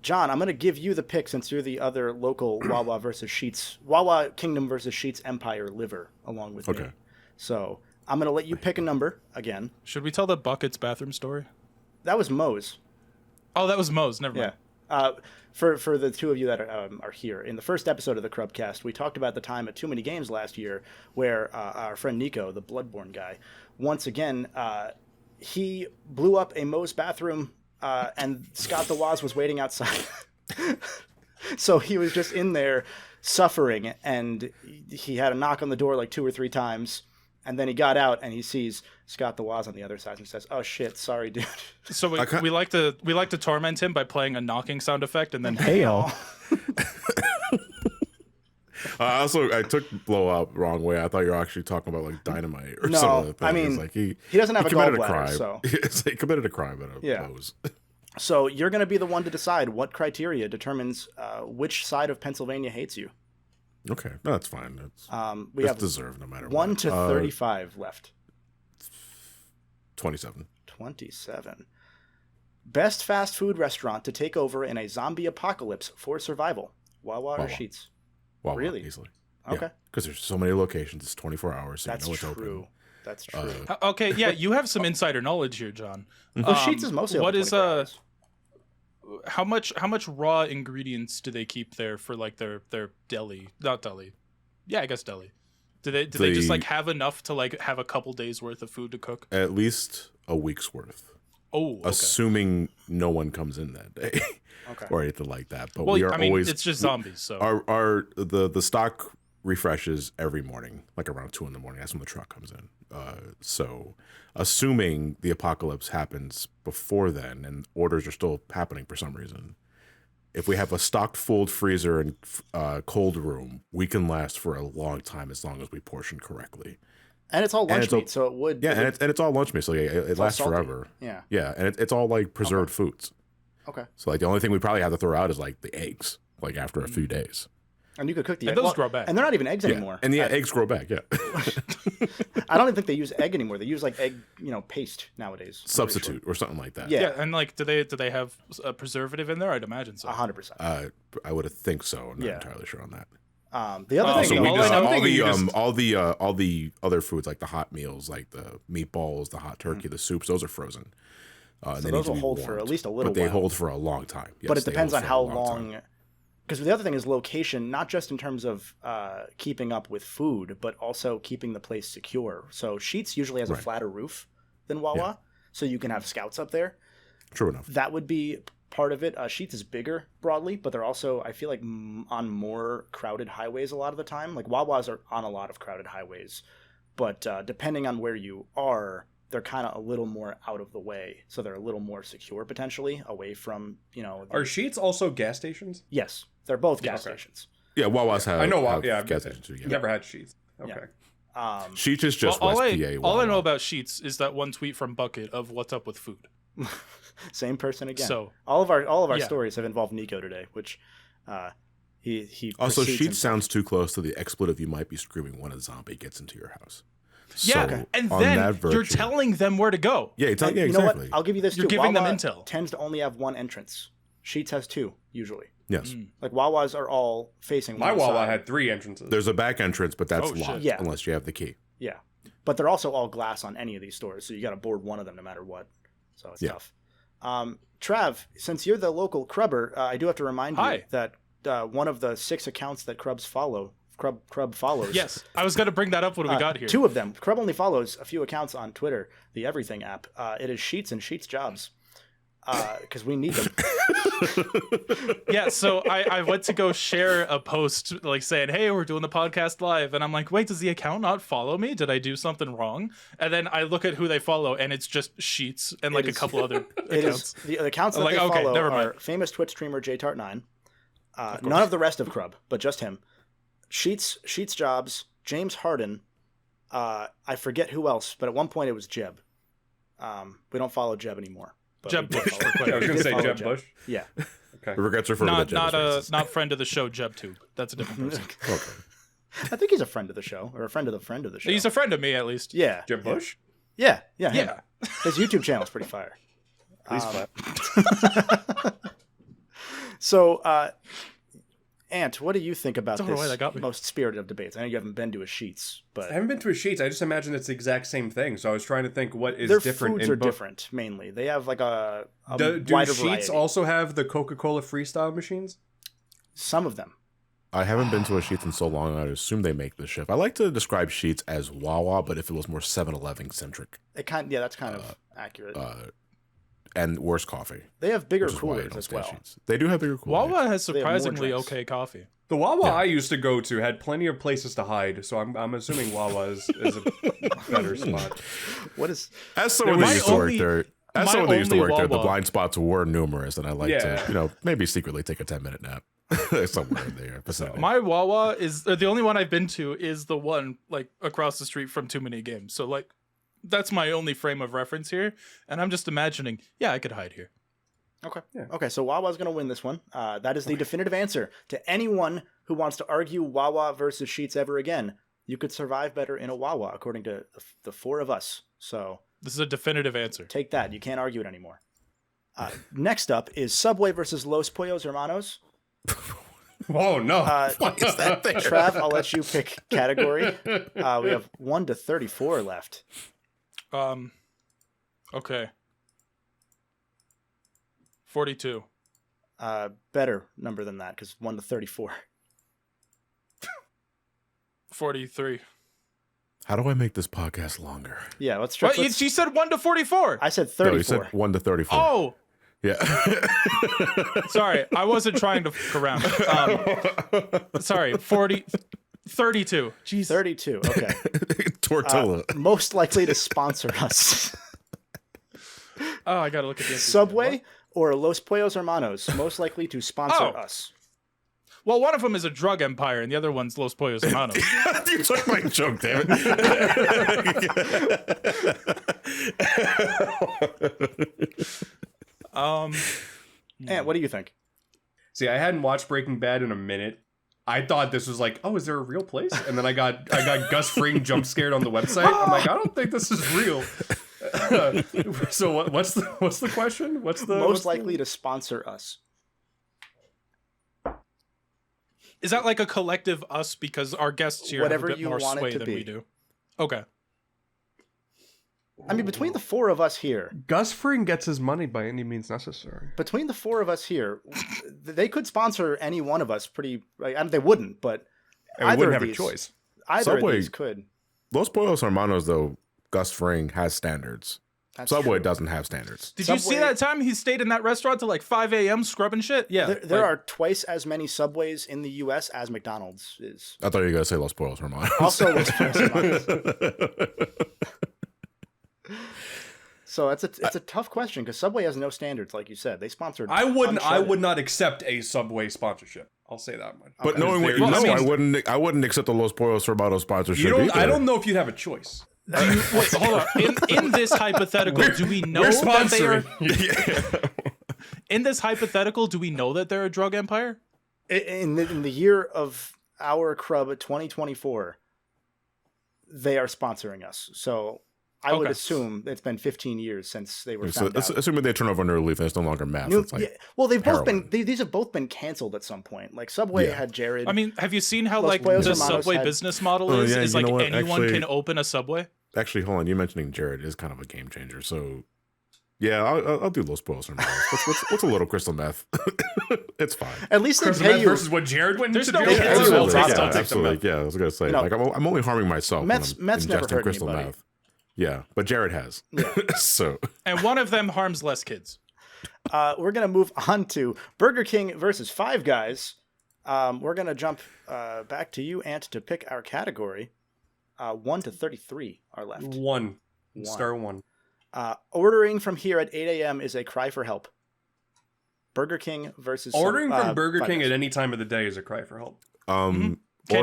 John, I'm going to give you the pick since you're the other local Wawa versus Sheetz, Wawa Kingdom versus Sheetz Empire liver along with me. Okay. So I'm going to let you pick a number again. Should we tell the Buckets bathroom story? That was Moe's. Oh, that was Moe's. Never mind. Yeah. For the two of you that are here, in the first episode of the Crubcast, we talked about the time at Too Many Games last year where our friend Nico, the Bloodborne guy, once again, he blew up a Moe's bathroom and Scott the Waz was waiting outside. So he was just in there suffering, and he had a knock on the door like 2 or 3 times. And then he got out and he sees Scott the Waz on the other side and says, "Oh shit, sorry, dude." So we like to torment him by playing a knocking sound effect and then hail. I took blow up wrong way. I thought you were actually talking about like dynamite or No, something. I mean, It's like he doesn't have a committed gallbladder, crime. so. It's like he committed a crime at a Yeah. Lowe's. So you're going to be the one to decide what criteria determines which side of Pennsylvania hates you. Okay, no, that's fine. That's We have deserved no matter 1 what. to 35 left. 27. 27. Best fast food restaurant to take over in a zombie apocalypse for survival. Wawa or Wawa. Sheetz? Wow, Really? easily. Okay. Because there's so many locations. It's 24 hours. So That's you know it's true. open. That's true. Okay, yeah, you have some insider knowledge here, John. Well, Sheetz is mostly what open is 24 hours. how much raw ingredients do they keep there for like their deli? Not deli. Yeah, I guess deli. Do they just like have enough to like have a couple days worth of food to cook? At least a week's worth. Oh, okay. Assuming no one comes in that day. Okay. Or anything like that. But Well, we are I mean, always it's just zombies, so the stock refreshes every morning, like around 2 a.m. That's when the truck comes in. So assuming the apocalypse happens before then and orders are still happening for some reason, if we have a stocked full freezer and cold room, we can last for a long time as long as we portion correctly. And it's all lunch it's all- meat, so it would. Yeah, and it's all lunch meat, so yeah, it all lasts salty. forever. Yeah. Yeah, and it's all like preserved foods. Okay. So like the only thing we probably have to throw out is like the eggs, like after a few days. And you could cook the And egg. those grow back. And they're not even eggs Yeah. anymore. And the eggs grow back, yeah. I don't even think they use egg anymore. They use like egg, paste nowadays. I'm pretty Substitute or something like that. Yeah. yeah, and like do they have a preservative in there? I'd imagine so. sure. 100%. I would think so. I'm not Yeah. entirely sure on that. The other thing, So yeah, we all just I know- all the other foods like the hot meals, like the meatballs, the hot turkey, the soups, those are frozen. So they need those to will be hold for warmed. at least a little but they while. hold for a long time. Yes, But it they depends hold on for a how long time. long. Because the other thing is location, not just in terms of keeping up with food, but also keeping the place secure. So Sheetz usually has a Right. flatter roof than Wawa, so you can have scouts up there. True enough. That would be part of it. Sheetz is bigger broadly, but they're also, I feel like, on more crowded highways a lot of the time. Like Wawas are on a lot of crowded highways, but depending on where you are, they're kind of a little more out of the way, so they're a little more secure potentially away from Are Sheetz also gas stations? Yes, they're both gas Okay. stations. Yeah, Wawa's have. I know. have Yeah, I've gas stations too. Yeah. never had Sheetz. Okay. Yeah. Sheetz is just Well, West PA. all I know Wawa. about Sheetz is that one tweet from Bucket of "What's up with food." Same person again. So all of our yeah. stories have involved Nico today, which he Also, proceeds Sheetz in- sounds too close to the expletive you might be screaming when a zombie gets into your house. yeah, So, and on then that you're virtue- telling them where to go. Yeah, And you exactly. know what? I'll give you this You're too. giving them Wawa intel. tends to only have one entrance. Sheetz has two usually. Yes. Like Wawas are all facing My one Wawa side. had 3 entrances. There's a back entrance, but that's Oh, shit. locked Yeah. unless you have the key. Yeah, but they're also all glass on any of these stores, so you got to board one of them no matter what. So it's Yeah. tough. Trav, since you're the local Crubber, I do have to remind you Hi. that one of the 6 accounts that Crub follows. Yes, I was gonna bring that up when we got here. 2 of them. Crub only follows a few accounts on Twitter, the Everything app. It is Sheetz and Sheetz Jobs, because we need them. Yeah, so I went to go share a post like saying, "Hey, we're doing the podcast live," and I'm like, "Wait, does the account not follow me? Did I do something wrong?" And then I look at who they follow, and it's just Sheetz and like It a is- couple other It accounts. is the accounts that I'm like, they okay, follow never mind. are famous Twitch streamer JTart9. None of the rest of Crub, but just him. Sheetz Jobs, James Harden. I forget who else, but at one point it was Jeb. We don't follow Jeb anymore. But Jeb we did Bush. follow- I was going we to did say follow Jeb Bush. Yeah. Okay. Regrets refer to Not the Jebus not friend of the show, JebTube. That's a different person. Okay. I think he's a friend of the show, or a friend of the show. He's a friend of me, at least. yeah. Jeb Bush? Yeah. Yeah. him. Yeah. His YouTube channel is pretty fire. Please clap. So, Ant, what do you think about Don't know why this that got me. most spirited of debates? I know you haven't been to a Sheetz, but I haven't been to a Sheetz. I just imagine it's the exact same thing. So I was trying to think what is their different. foods in are both. different, mainly. They have like a Do wider Sheetz variety. also have the Coca-Cola freestyle machines? Some of them. I haven't been to a Sheetz in so long, I'd assume they make the shift. I like to describe Sheetz as Wawa, but if it was more 7-Eleven centric. Yeah, that's kind of accurate. And worse coffee. They have bigger Which is why I coolers don't as stay at well. Sheetz. They do have bigger coolers. Wawa has They have more surprisingly drinks. okay coffee. The Wawa I used to go to had plenty of places to hide, so I'm assuming Wawa is a better spot. What is? As someone My that used to work only- there, my only the Wawa- blind spots were numerous, and I like Yeah. to, maybe secretly take a 10-minute nap somewhere in there. Vicinity. My Wawa is the only one I've been to is the one like across the street from Too Many Games. So like that's my only frame of reference here, and I'm just imagining, yeah, I could hide here. Okay. Yeah. Okay, so Wawa's going to win this one. That is the definitive answer to anyone who wants to argue Wawa versus Sheetz ever again. You could survive better in a Wawa, according to the 4 of us. So This is a definitive answer. take that. You can't argue it anymore. Next up is Subway versus Los Pollos Hermanos. Oh no! Why is that there? Trav, I'll let you pick category. We have 1 to 34 left. Okay. 42. Better number than that, because 1 to 34. 43. How do I make this podcast longer? Yeah, let's try. What? She said 1 to 44. I said No, 34. you said 1 to 34. Oh, Yeah. sorry. I wasn't trying to fuck around. Sorry. 32. Jeez. 32. Okay. Tortilla. Most likely to sponsor us. Oh, I gotta look at this. Subway or Los Pollos Hermanos, most likely to sponsor Oh. us. Well, one of them is a drug empire, and the other one's Los Pollos Hermanos. You took my joke, damn it. And what do you think? See, I hadn't watched Breaking Bad in a minute. I thought this was like, oh, is there a real place? And then I got Gus Fring jump scared on the website. I'm like, I don't think this is real. So what's the question? Most likely to sponsor us. Is that like a collective us because our guests here Whatever have a bit you more want it sway to than be. we do? Okay. I mean, between the 4 of us here, Gus Fring gets his money by any means necessary. they could sponsor any one of us pretty. I mean, they wouldn't, but And we either wouldn't of have these, a choice. Either Subway- of these could. Los Pollos Hermanos, though, Gus Fring has standards. That's Subway true. doesn't have standards. Did you see Subway- that time he stayed in that restaurant till like 5 a.m. scrubbing shit? Yeah. There like- are twice as many Subways in the U.S. as McDonald's is. I thought you were going to say Los Pollos Hermanos. Also, Los Pollos Hermanos. So it's a tough question because Subway has no standards, like you said. They sponsored. I Uncharted. would not accept a Subway sponsorship. I'll say that much. But knowing what you know, I wouldn't accept the Los Pollos Hermanos sponsorship. I don't know if you'd have a choice. Wait, hold on. In this hypothetical, do we know that they are? In this hypothetical, do we know that they're a drug empire? In the year of our Crub 2024, they are sponsoring us. So I would assume it's been 15 years since they were found out. Assuming they turn over a new leaf and it's no longer meth. It's like well, they've both been these have both been canceled at some point. Like Subway had Jared. I mean, have you seen how Los like Pollos the Hermanos Subway had- business model is? yeah, Is you like know what? anyone Actually- can open a Subway? Actually, hold on. You mentioning Jared is kind of a game changer. So, yeah, I'll do Los Pollos Hermanos. What's a little crystal meth? It's fine. At least they Crystal pay meth you. versus what Jared went There's into no jail way for? it's I'll real. take Absolutely. the meth. Absolutely. Yeah, I was gonna say, No. like, I'm only harming myself Meth's when I'm never ingesting hurt crystal anybody. meth. Yeah, but Jared has. Yeah. So And one of them harms less kids. We're gonna move on to Burger King versus Five Guys. We're gonna jump back to you, Ant, to pick our category. 1 to 33 are left. One. Star one. Ordering from here at 8 a.m. is a cry for help. Burger King versus Ordering from Burger Five King Guys. at any time of the day is a cry for help. Can't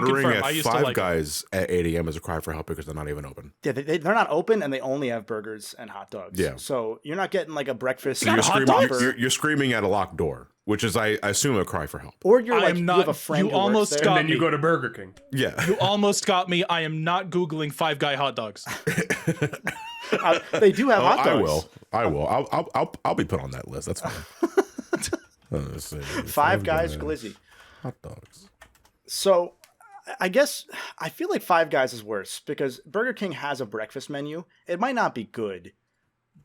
ordering confirm. I at used to Five like it. Guys at 8 a.m. is a cry for help because they're not even open. Yeah, they're not open and they only have burgers and hot dogs. Yeah. So you're not getting like a breakfast. You're hot screaming, dogs? you're screaming at a locked door, which is, I assume, a cry for help. Or you're I like, am you not- have a friend you who almost works there. got And then you me. go to Burger King. Yeah. You almost got me. I am not Googling Five Guy hot dogs. They do have hot dogs. I will. I'll be put on that list. That's fine. Let's see. Five Guys glizzy. Hot dogs. So I guess I feel like Five Guys is worse because Burger King has a breakfast menu. It might not be good,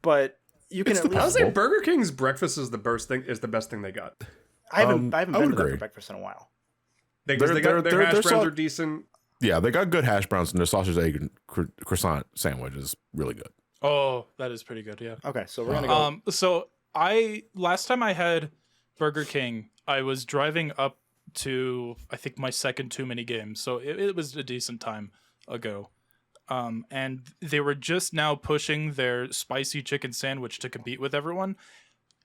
but you can at I would least. say Burger King's breakfast is the best thing they got. I haven't I been would to that agree. for breakfast in a while. They They're- got their they're- hash they're browns so- are decent. Yeah, they got good hash browns and their sausage, egg, and croissant sandwich is really good. Oh, that is pretty good. Yeah. Okay, so we're gonna go. So last time I had Burger King, I was driving up to I think my second too many games, so it was a decent time ago. And they were just now pushing their spicy chicken sandwich to compete with everyone.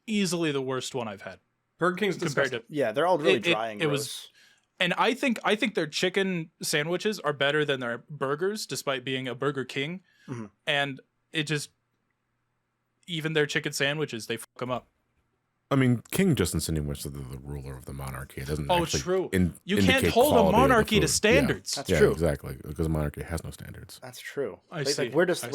Easily the worst one I've had Burger King's compared disgusting. to. Yeah, they're all really it- dry and it gross. was- And I think their chicken sandwiches are better than their burgers, despite being a Burger King. Mhm. And it just even their chicken sandwiches, they fuck them up. I mean, King just insinuates that they're the ruler of the monarchy. It doesn't Oh, actually true. You indicate can't hold a quality of the monarchy to food. standards. That's Yeah, true. exactly. Because monarchy has no standards. That's true. I see. Like we're just I the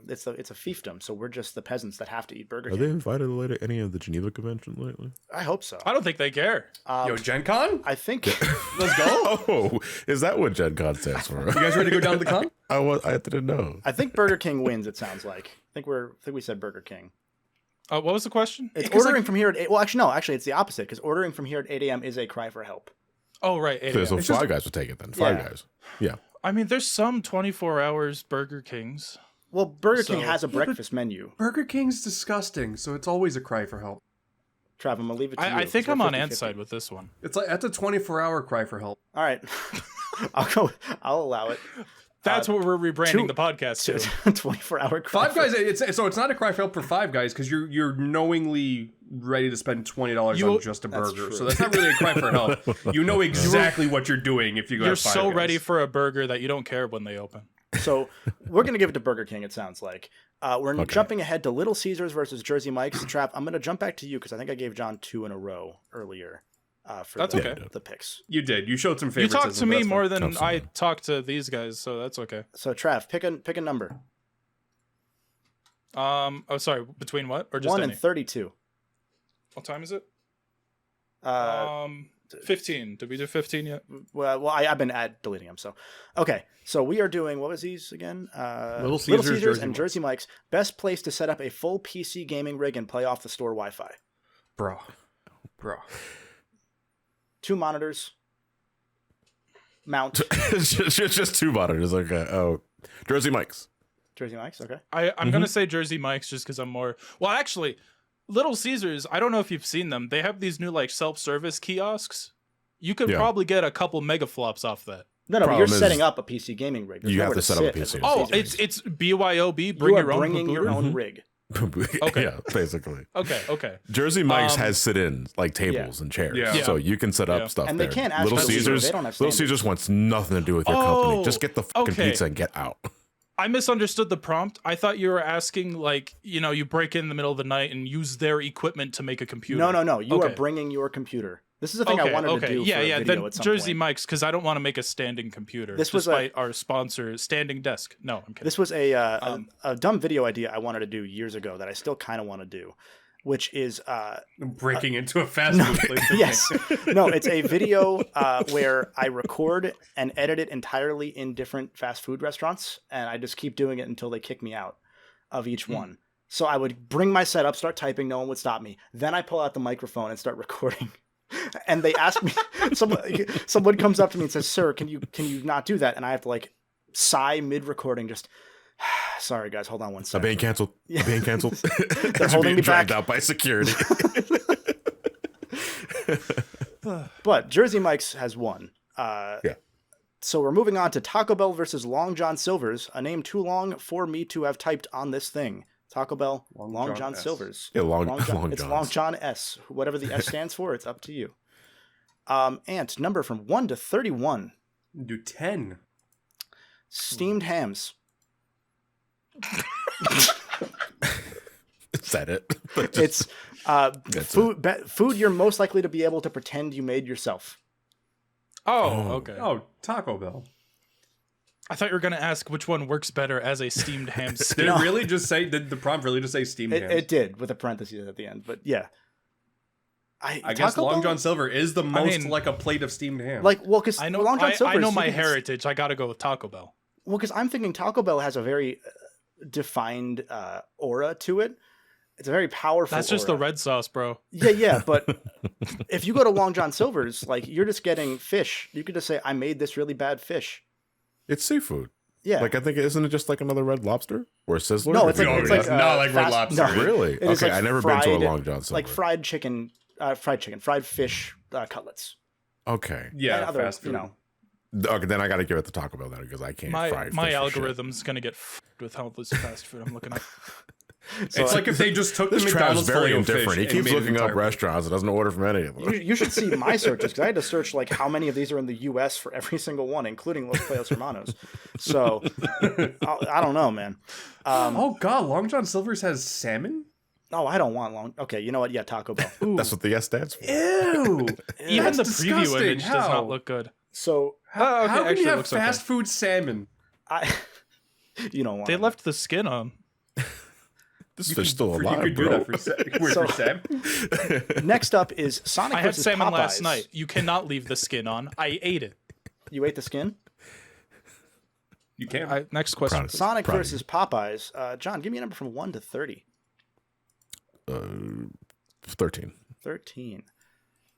it's a fiefdom, so we're just the peasants that have to eat Burger Are King. they invited to any of the Geneva Convention lately? I hope so. I don't think they care. Yo, Gen Con? I think Let's go. Oh, is that what Gen Con stands for? You guys ready to go down to the con? I didn't know. I think Burger King wins. It sounds like. I think we said Burger King. What was the question? It's 'Cause, ordering like- from here at 8. Well, actually, no. Actually, it's the opposite because ordering from here at 8 a.m. is a cry for help. Oh, right. 8 a.m. So It's just- Five Guys would take it then. Five Yeah. Guys. Yeah. I mean, there's some 24 hours Burger Kings. Well, Burger King So- has a Yeah, but- breakfast menu. Burger King's disgusting, so it's always a cry for help. Trav, I'm gonna leave it to you. I think 'cause I'm we're on 50-50. Ant's side with this one. It's like that's a 24-hour cry for help. All right, I'll allow it. That's what we're rebranding the podcast to. 24-hour cry. Five Guys, it's not a cry for help for Five Guys because you're knowingly ready to spend $20 on just a That's burger. true. So that's not really a cry for help. You know exactly what you're doing if you go. You're have Five so Guys. ready for a burger that you don't care when they open. So we're gonna give it to Burger King. It sounds like we're jumping ahead to Little Caesars versus Jersey Mike's. Trav, I'm gonna jump back to you because I think I gave John 2 in a row earlier. For That's the, okay. the picks. You did. You showed some You favoritism. talked to me that's more fine. than I Absolutely. talked to these guys, so that's okay. So Trav, pick a number. Oh, sorry. Between what or just 1 any? and 32. What time is it? 15. 15. Did we do 15 yet? Well, I've been deleting them. So, okay. So we are doing, what was these again? Little Caesars, Jersey and Mike's. Jersey Mike's. Best place to set up a full PC gaming rig and play off the store Wi-Fi. Bro. 2 monitors. Mount. just 2 monitors. Okay. Oh, Jersey Mike's. Jersey Mike's. Okay. I'm gonna say Jersey Mike's just because I'm more. Well, actually, Little Caesars. I don't know if you've seen them. They have these new like self-service kiosks. You could Yeah. probably get a couple megaflops off that. No, but you're Problem is- setting up a PC gaming rig. There's You have nowhere to set up a sit PC. at Oh, Little Caesars. it's BYOB. Bring You are your own. bringing your computer. own rig. Okay. Yeah, basically. Okay. Jersey Mike's has sit-ins, like tables and chairs. Yeah. So you can set up stuff And there. they can't ask Little for the Caesars, they don't have Little standards. Caesars wants nothing to do with your company. Just get the fucking okay. pizza and get out. I misunderstood the prompt. I thought you were asking, like, you break in the middle of the night and use their equipment to make a computer. No. You are Okay. bringing your computer. This is the thing I wanted to do. Yeah. For a video Then at some Jersey point. Mike's, because I don't want to make a standing computer. This was despite our sponsor, Standing Desk. No, I'm kidding. This was a dumb video idea I wanted to do years ago that I still kind of want to do, which is Breaking into a fast food place. yes, no, it's a video where I record and edit it entirely in different fast food restaurants, and I just keep doing it until they kick me out of each one. So I would bring my setup, start typing, no one would stop me. Then I pull out the microphone and start recording. And they ask me, someone comes up to me and says, "Sir, can you not do that?" And I have to like sigh mid-recording, just sorry guys, hold on one I'm second. being canceled. I'm being canceled. They're holding me dragged back. out by security. But Jersey Mike's has won. Yeah. So we're moving on to Taco Bell versus Long John Silver's, a name too long for me to have typed on this thing. Taco Bell, Long John S. Silver's. Yeah, Long It's Johns. Long John S. Whatever the S stands for, it's up to you. Ant, number from 1 to 31. Do 10. Steamed hams. Said it. It's food you're most likely to be able to pretend you made yourself. Oh, okay. Oh, Taco Bell. I thought you were going to ask which one works better as a steamed ham Did skin. it really just say, did the prompt really just say steamed hams? It did, with a parenthesis at the end, but yeah. I guess Taco Long Bell? John Silver is the most mean, like a plate of steamed ham. Because I know, Long John Silver's, I know you my can- heritage. I got to go with Taco Bell. Well, because I'm thinking Taco Bell has a very defined aura to it. It's a very powerful. That's just aura. the red sauce, bro. Yeah, but if you go to Long John Silver's, like you're just getting fish. You could just say, "I made this really bad fish." It's seafood. Yeah. Like I think isn't it just like another Red Lobster or Sizzler? No, it's like No, it's it's like not like Red fast- Lobster. no. Really? It is Okay, like I never been to a fried- Long John Silver. like fried fish cutlets. Okay. yeah, And other, fast food. Okay, then I got to give it to Taco Bell then because I can't fry My fish for shit. algorithm's going to get f***ed with all this fast food I'm looking at. It's like if they just took the This Trav's McDonald's very filet of fish indifferent. He and keeps made it looking up entire- restaurants and doesn't order from any of them. You should see my searches because I had to search like how many of these are in the U.S. for every single one, including Los Pollos Hermanos. So I don't know, man. Oh god, Long John Silver's has salmon? No, I don't want long. Okay, you know what? Yeah, Taco Bell. That's what the S stands for. Ew. Even the That's preview disgusting. image does How? not look good. So Oh, okay, How can actually you it have looks okay. fast food salmon? you don't want. They it. left the skin on. This fish still You alive, could do bro. that for salmon. Next up is Sonic I had versus salmon Popeyes. last night. You cannot leave the skin on. I ate it. You ate the skin. You can't. Next question. Proud of- Sonic Proud of versus Popeyes. John, give me a number from 1 to 30. 13. 13.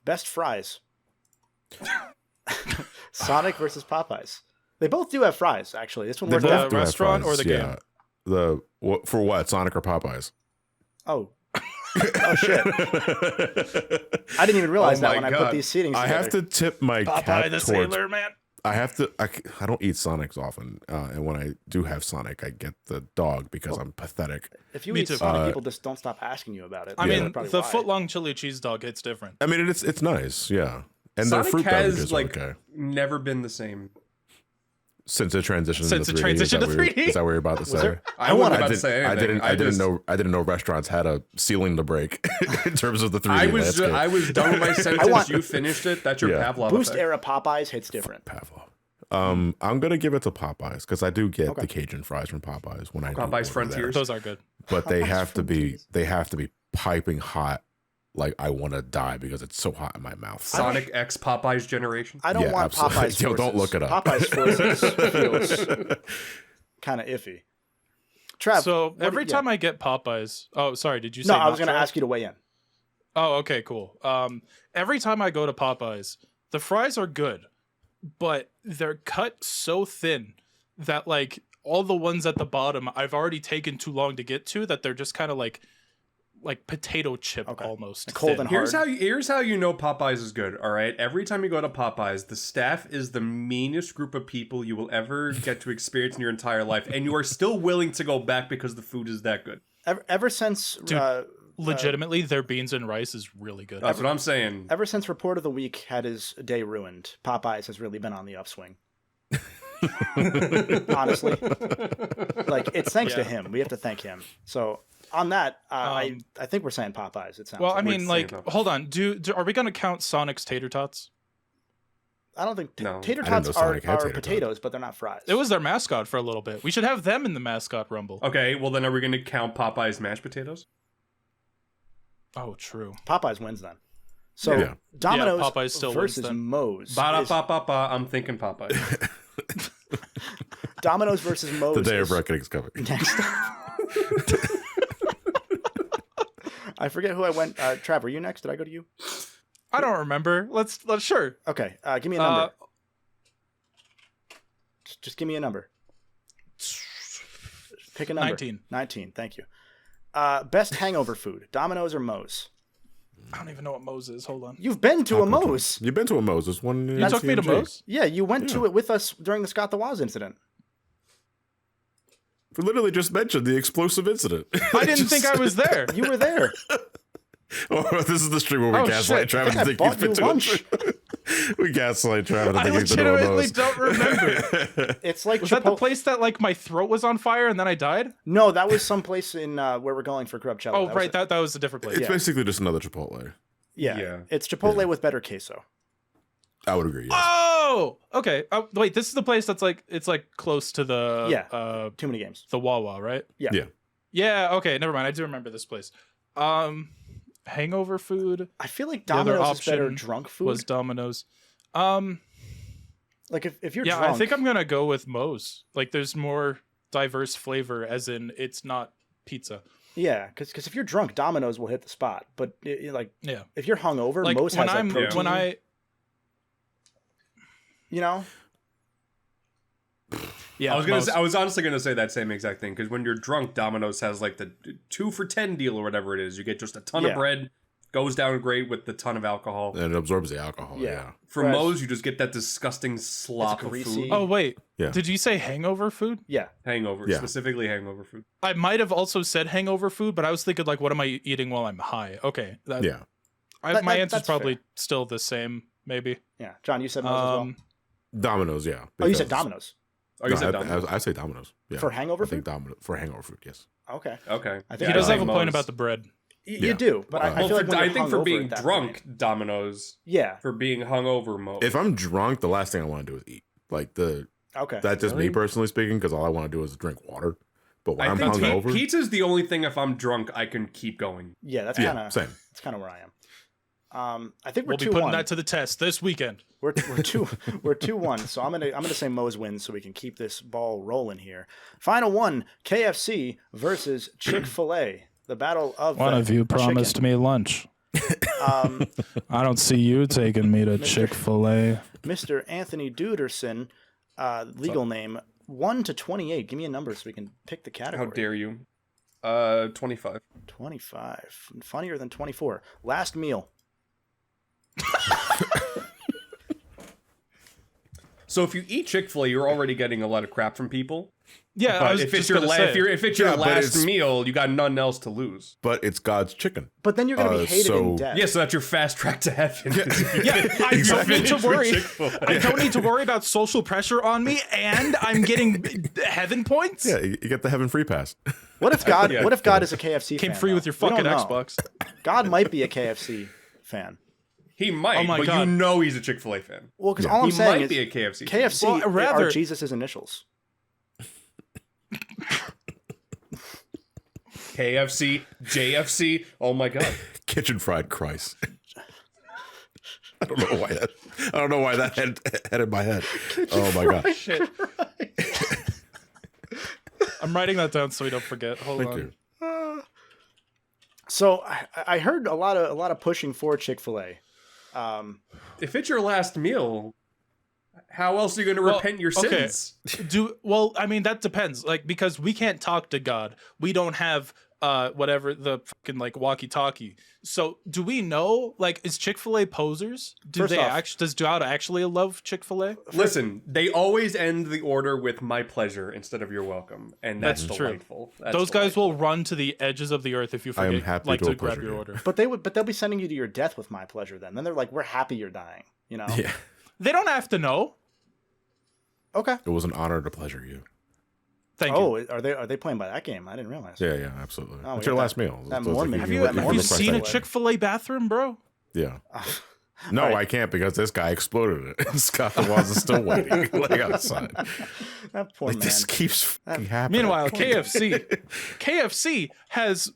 Best fries. Sonic versus Popeyes. They both do have fries, actually. This one They worked both out. do have restaurant or the game? For what? Sonic or Popeyes? Oh. Oh, shit. I didn't even realize Oh that my when I God. put these seatings I together. have to tip my Popeye cap the towards. Sailor Man. I don't eat Sonics often, and when I do have Sonic, I get the dog because I'm pathetic. If you Me eat too. Sonic, people just don't stop asking you about it. I Yeah. mean, That's probably the why. foot-long chili cheese dog hits different. I mean, it's nice, yeah. And their Sonic fruit has beverages like are okay. never been the same. Since it transitioned Since to it 3D, transitioned to 3D. Is that what you're about to say? there- I wasn't about to didn't- say anything. I didn't know restaurants had a ceiling to break in terms of the 3D landscape. I was done with my sentence. want- You finished it. That's your Yeah. Pavlov Boost effect. era Popeyes hits different. Pavlov. I'm gonna give it to Popeyes because I do get Okay. the Cajun fries from Popeyes when I do Popeyes order Frontiers. there. Those are good. But they Popeyes have to be Frontiers. piping hot, like I want to die because it's so hot in my mouth. Sonic X Popeye's generation. I don't Yeah, want absolutely. Popeyes Yo, forces. don't look it up. Popeyes forces feels kind of iffy. Trav, So what every do you- time I get Popeyes, oh, sorry, did you say? No, I was going going to ask you to weigh in. Oh, okay, cool. Every time I go to Popeyes, the fries are good, but they're cut so thin that like all the ones at the bottom I've already taken too long to get to that they're just kind of like potato chip Okay. almost. Cold thin. and Here's hard. how you know Popeyes is good. All right, every time you go to Popeyes, the staff is the meanest group of people you will ever get to experience in your entire life, and you are still willing to go back because the food is that good. Ever since Dude, legitimately, their beans and rice is really good. That's what I'm saying. ever since Report of the Week had his day ruined, Popeyes has really been on the upswing. Honestly, like it's thanks to him. We have to thank him. So on that, I think we're saying Popeyes. It sounds. Well, I like. mean, like, hold on. Are we gonna count Sonic's tater tots? I don't think No. tater I didn't tots know are Sonic had tater potatoes, but they're not fries. It was their mascot for a little bit. We should have them in the mascot rumble. Okay, well then are we going to count Popeye's mashed potatoes? Oh, true. Popeyes wins then. So Yeah. Domino's Yeah, Popeyes still wins versus then. Moe's. is- Ba-da-ba-ba-ba, I'm thinking Popeye. Domino's versus Moe's. The day of is reckoning is coming. next. I forget who I went. Trav, were you next? Did I go to you? I don't remember. Let's sure. Okay, give me a number. Just give me a number. Pick a number. 19. 19. Thank you. Best hangover food: Domino's or Moe's? I don't even know what Moe's is. Hold on. You've been to a Moe's. You've been to a Moe's. There's one. You took me to Moe's? Yeah, you went to it with us during the Scott the Woz incident. We literally just mentioned the explosive incident. I didn't think I was there. You were there. Oh, this is the stream where we Oh, gaslight shit. Travis. I think I bought you lunch. We gaslight Travis. I legitimately don't remember. It's like Was that the place that like my throat was on fire and then I died? No, that was someplace in where we're going for Crubcast. Oh, right. That was a different place. It's basically just another Chipotle. Yeah. Yeah. It's Chipotle with better queso. I would agree. Yes. Oh, okay. Wait, this is the place that's like it's like close to the Too many games. the Wawa, right? Yeah. Yeah. Yeah. Okay. Never mind. I do remember this place. Hangover food I feel like The other Domino's is better option drunk food. was Domino's. Like if you're Yeah, drunk. I think I'm gonna go with Moe's. Like, there's more diverse flavor, as in it's not pizza. Yeah, because if you're drunk, Domino's will hit the spot. But like Yeah. if you're hungover, Like Moe's when has like I'm protein. when I You know. yeah I was honestly gonna say that same exact thing because when you're drunk, Domino's has like the 2 for $10 deal or whatever it is. You get just a ton of bread, goes down great with the ton of alcohol. And it absorbs the alcohol. Yeah. Yeah. From Whereas- Moe's, you just get that disgusting slop of greasy. food. Oh wait, Yeah. did you say hangover food? Yeah. Hangover, Yeah. specifically hangover food. I might have also said hangover food, but I was thinking like, what am I eating while I'm high? Okay, Yeah. my answer's that's probably fair. still the same, maybe. Yeah. John, you said Moe's as well. Domino's. Yeah. Oh, you said because- Domino's Oh, you No, said Domino's. I say Domino's. Yeah. for hangover I think food. Domino for hangover food. Yes. Okay. Okay. I think He does I have a like point Moe's. about the bread. You Yeah. do, but I Well, feel like when I you're think for hungover being at that drunk, point- Domino's. Yeah. For being hungover, Moe's. If I'm drunk, the last thing I want to do is eat. Like Okay. that's just me Really? personally speaking, because all I want to do is drink water. But when I I'm think hungover, pizza's the only thing. If I'm drunk, I can keep going. Yeah, that's yeah, kind of same. that's kind of where I am. I think we're We'll be 2-1. putting that to the test this weekend. We're 2-1. So I'm gonna say Moe's wins so we can keep this ball rolling here. Final one: KFC versus Chick-fil-A. The battle of the chicken. me lunch. Um, I don't see you taking me to Chick-fil-A. Mr. Anthony Duderson, legal name 1 to 28. Give me a number so we can pick the category. How dare you? 25. 25. Funnier than 24. Last meal. So if you eat Chick-fil-A, you're already getting a lot of crap from people. Yeah, I But was if it's just your gonna say. if it's your Yeah, but last it's- meal, you got nothing else to lose. But it's God's chicken. But then you're going to be hated in so- death. Yeah, so that's your fast track to heaven. Yeah, I don't need to worry. Chick-fil-A. I don't need to worry about social pressure on me, and I'm getting heaven points. Yeah, you get the heaven free pass. What if God? Yeah. What if God is a KFC Came fan? free though? with your We don't fucking know. Xbox. God might be a KFC fan. He might, Oh my but God. you know he's a Chick-fil-A fan. Well, because Yeah. all I'm He saying might is be a KFC fan. KFC Well, rather- are Jesus' initials. KFC, JFC. Oh my God. Kitchen fried Christ. I don't know why that had in my head. Oh my god. Shit. I'm writing that down so we don't forget. Hold Thank on. you. So I heard a lot of pushing for Chick-fil-A. If it's your last meal, how else are you going to repent your okay. sins? Well, I mean that depends. Like, because we can't talk to God. We don't have whatever the fucking like walkie-talkie. So do we know, like, is Chick-fil-A posers? Does Dowd actually love Chick-fil-A? Listen, they always end the order with "my pleasure" instead of "you're welcome," and that's true. delightful. Those guys will run to the edges of the earth if you forget to grab your order. But they'll be sending you to your death with my pleasure. Then they're like, we're happy you're dying. You know? Yeah. They don't have to know. Okay. It was an honor to pleasure you. Thank you. Oh, are they playing by that game? I didn't realize. Yeah, absolutely. Oh, What's your last meal? Have you seen a Chick-fil-A bathroom, bro? Yeah. No, Right. I can't because this guy exploded it. Scott the Walls is still waiting, like outside. That poor man. This keeps fucking happening. Meanwhile, KFC has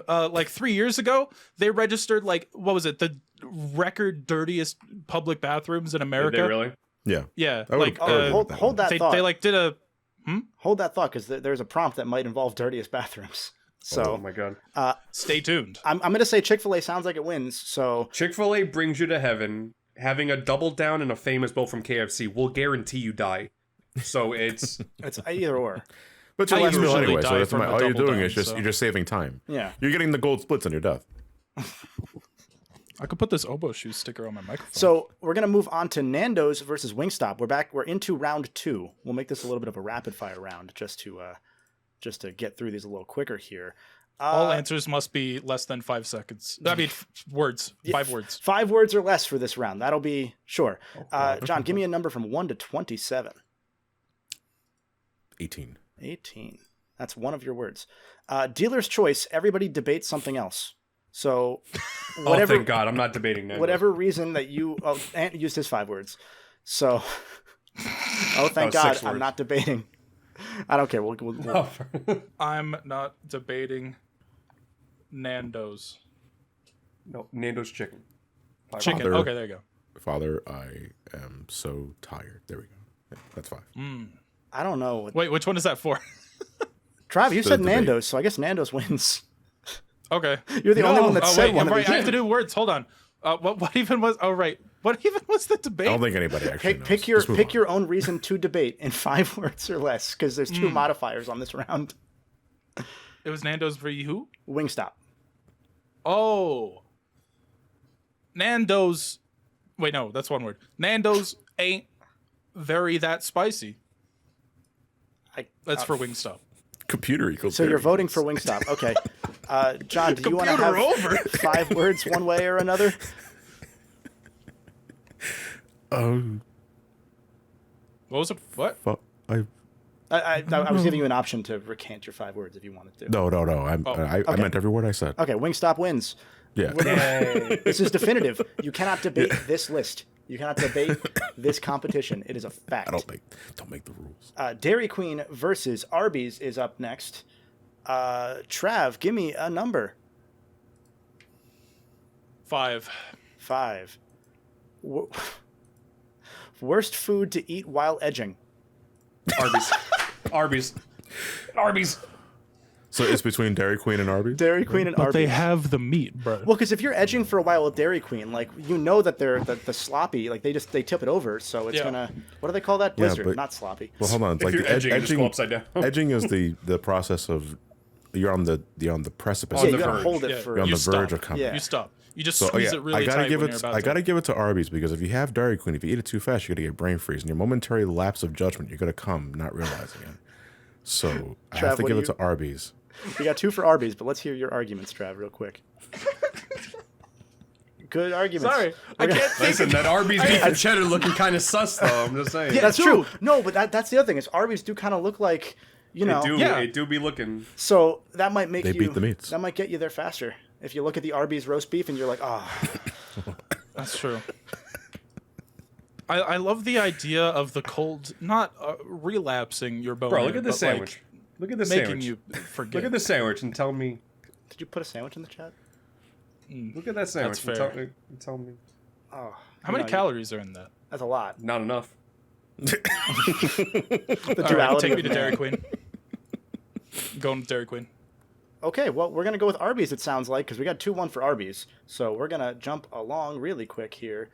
like 3 years ago, they registered like, what was it, the record dirtiest public bathrooms in America. Did they really? Yeah. Yeah, I would've- like hold that thought. They like did a Hold that thought, because there's a prompt that might involve dirtiest bathrooms. So Oh my god. stay tuned. I'm going to say Chick-fil-A sounds like it wins. So Chick-fil-A brings you to heaven. Having a double down and a famous bowl from KFC will guarantee you die. So it's it's either or. But your I last meal usually anyway, die so that's from a all you're double doing down, is just so- you're just saving time. Yeah. You're getting the gold splits on your death. I could put this obo shoe sticker on my microphone. So we're going to move on to Nando's versus Wingstop. We're into round 2. We'll make this a little bit of a rapid fire round just to get through these a little quicker here. all answers must be less than 5 seconds. I mean, words. 5 words. 5 words or less for this round. That'll be sure. John, give me a number from 1 to 27. 18. 18. That's one of your words. Dealer's choice. Everybody debates something else. So, whatever. Oh, thank God, I'm not debating that. Whatever reason that you Ant used his 5 words. So, thank God, 6 I'm words. not debating. I don't care. We'll I'm not debating Nando's. No, Nando's chicken. Chicken. Father. Okay, there you go. Father, I am so tired. There we go. Yeah, that's 5. I don't know. Wait, which one is that for? Trav, you said debate. Nando's, so I guess Nando's wins. Okay. You're the only one that said wait, one of right, these. I have to do words. Hold on. What even was? Oh, right. What even was the debate? I don't think anybody actually knows. Pick Just move on. your own reason to debate in 5 words or less, because there's 2 modifiers on this round. It was Nando's for you. Who? Wingstop. Oh. Nando's. Wait, no, that's one word. Nando's ain't very that spicy. That's for Wingstop. Computer equals. So you're there. voting for Wingstop. Okay. John, do you want to have over. 5 words one way or another? What was it? What? I was giving you an option to recant your 5 words if you wanted to. No. I meant every word I said. Okay, Wingstop wins. Yeah. This is definitive. You cannot debate this list. You cannot debate this competition. It is a fact. Don't make the rules. Dairy Queen versus Arby's is up next. Trav, give me a number. 5. 5. Worst food to eat while edging. Arby's. So it's between Dairy Queen and Arby's? Dairy Queen and But Arby's. they have the meat, bro. Well, because if you're edging for a while with Dairy Queen, like, you know that they're the sloppy, like they tip it over, so it's gonna. What do they call that? Blizzard, but- not sloppy. Well, hold on. It's If like you're the edging, you just go upside down. Edging is the process of you're on the precipice. Yeah, on you the gotta verge. hold it Yeah. for. You're on You the verge stop. of coming. Yeah. You stop. You just So squeeze it really I gotta tight give when it. you're about I to. gotta give it to Arby's because if you have Dairy Queen, if you eat it too fast, you're gonna get brain freeze, and your momentary lapse of judgment, you're gonna come not realizing it. So I Trav, have to what give do it to Arby's. We got 2 for Arby's, but let's hear your arguments, Trav, real quick. Good arguments. Sorry, I can't think. Listen, that Arby's beef and cheddar looking kind of sus, though. I'm just saying. Yeah, that's true. No, but that's the other thing is Arby's do kind of look like, you know. It do be looking. So that might make They you. beat the meats. That might get you there faster. If you look at the Arby's roast beef and you're like, That's true. I love the idea of the cold not relapsing your bone. Bro, look at this sandwich. Look at this making sandwich. you forget. Look at the sandwich and tell me. did you put a sandwich in the chat? Look at that sandwich That's and fair. tell me. Oh, How many calories are in that? That's a lot. Not enough. The All right, duality. take me of to man. Dairy Queen. Going to Dairy Queen. Okay, well, we're gonna go with Arby's. It sounds like because we got 2-1 for Arby's. So we're gonna jump along really quick here.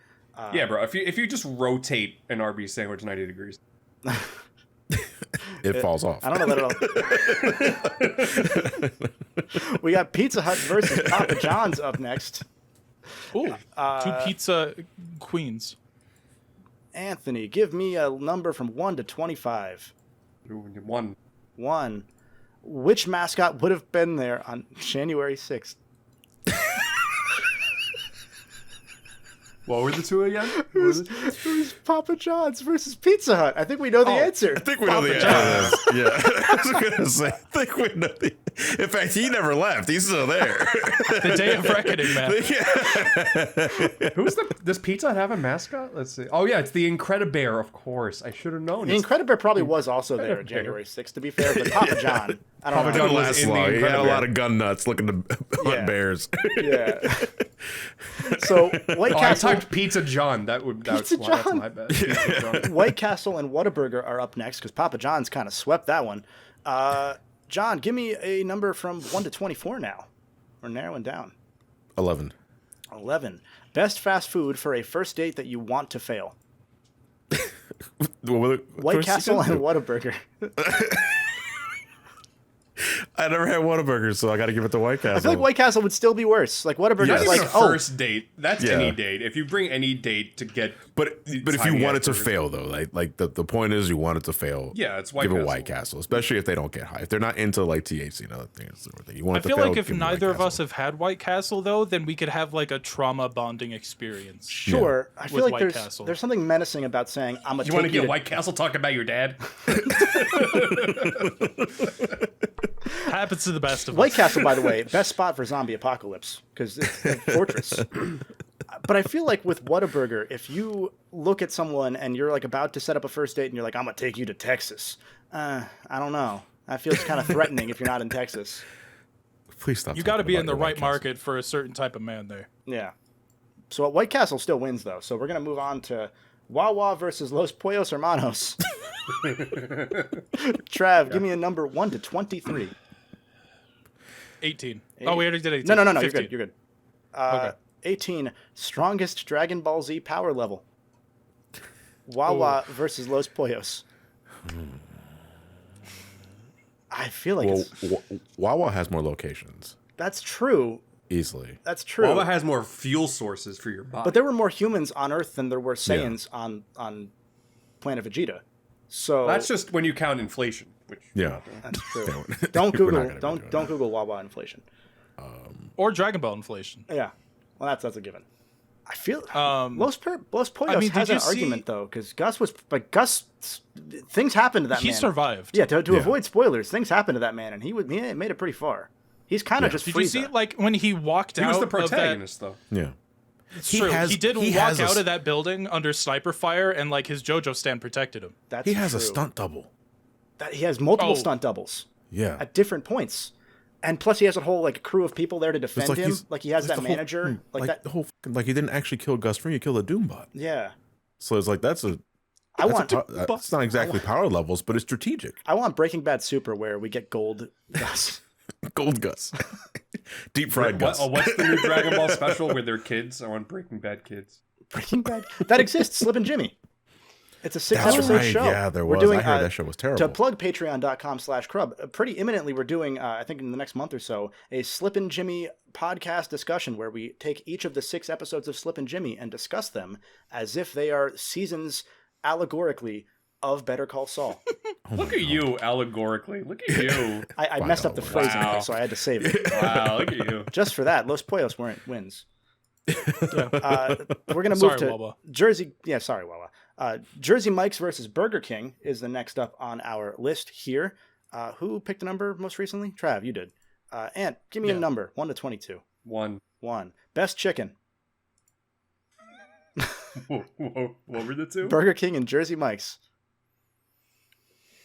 Yeah, bro. If you just rotate an Arby's sandwich 90 degrees. It falls off. I don't know that at all. We got Pizza Hut versus Papa John's up next. Ooh, two pizza queens. Anthony, give me a number from 1 to 25. 1. 1. Which mascot would have been there on January 6th? What were the two again? It was Papa John's versus Pizza Hut. I think we know the answer. I think we know the answer. Yeah, I was gonna say. I think we know the. In fact, he never left. He's still there. The day of reckoning, man. Does Pizza Hut have a mascot? Let's see. Oh yeah, it's the Incredibear, of course. I should have known. The Incredibear probably was also there on January 6th, to be fair, but Papa John. I don't know. Papa John was in the He had a Incredibear. lot of gun nuts looking to hunt bears. Yeah. So White I Castle, typed Pizza John. That's John. my bad. Pizza John. White Castle and Whataburger are up next because Papa John's kind of swept that one. John, give me a number from 1 to 24 now. We're narrowing down. 11. 11. Best fast food for a first date that you want to fail. White Castle and Whataburger. I never had Whataburger, so I got to give it to White Castle. I feel like White Castle would still be worse. Like Whataburger's That's like, a first date. That's any date. If you bring any date to get, But if you want it to fail though, like the point is you want it to fail. Yeah, it's White give Castle. it White Castle, especially if they don't get high. If they're not into like THC and other things, you want I it to feel fail, like if give 'em White neither of Castle. us have had White Castle, though, then we could have like a trauma bonding experience. Sure. I feel With like White Castle. there's something menacing about saying, I'm a You want to get White Castle talking about your dad? Happens to the best of White us. Castle, by the way, best spot for zombie apocalypse because it's a fortress. But I feel like with Whataburger, if you look at someone and you're like about to set up a first date and you're like, I'm gonna take you to Texas, I don't know. That feels kind of threatening if you're not in Texas. Please stop. You got to talking be about in the your White right Castle. market for a certain type of man there. Yeah. So White Castle still wins though. So we're gonna move on to Wawa versus Los Pollos Hermanos. Trav, give me a number 1 to 23. 18. Oh, we already did 18. No, you're 15. good. You're good. Okay. 18, strongest Dragon Ball Z power level. Wawa versus Los Pollos. I feel like Wawa has more locations. that's true. Easily. That's true. Wawa has more fuel sources for your body. But there were more humans on Earth than there were Saiyans on Planet Vegeta. So that's just when you count inflation. Which Yeah. that's true. Don't Don't We're not Google gonna be don't doing don't Google Wawa inflation. Or Dragon Ball inflation. Yeah. Well, that's a given. I feel Los Pollos I mean, has did an you argument though, because Gus things happened to that He man. survived. Yeah, to avoid spoilers, things happened to that man, and he made it pretty far. He's kind of just Did Frieza. you see like when he walked he out was the of that? protagonist, though. Yeah. It's true. He did walk out of that building under sniper fire, and like his JoJo stand protected him. That's He has true. a stunt double. He has multiple Oh. stunt doubles Yeah. at different points, and plus he has a whole like crew of people there to defend him. Like he has that manager, the whole he didn't actually kill Gus Fring, he killed a Doombot. Yeah, So it's like that's not exactly power levels, but it's strategic. I want Breaking Bad Super where we get gold Gus. Gold Gus. Deep fried Gus. What's the new Dragon Ball special where they're kids? I want Breaking Bad kids. Breaking Bad that exists. Slip and Jimmy. It's a 6 That's episode right. show. Yeah, there We're was. doing, I heard that show was terrible. To plug patreon.com/crub, pretty imminently we're doing, I think in the next month or so, a Slip and Jimmy podcast discussion where we take each of the 6 episodes of Slip and Jimmy and discuss them as if they are seasons allegorically of Better Call Saul. Look at you, allegorically. Look at you. I messed up the phrasing, Wow. so I had to save it. Wow, look at you. Just for that, Los Pollos wins. We're gonna move Sorry, to Wawa. Jersey. Yeah, sorry, Wawa. Jersey Mike's versus Burger King is the next up on our list here. Who picked a number most recently? Trav, you did. Ant, give me a number 1 to 22. 1. 1. Best chicken. What were the two? Burger King and Jersey Mike's.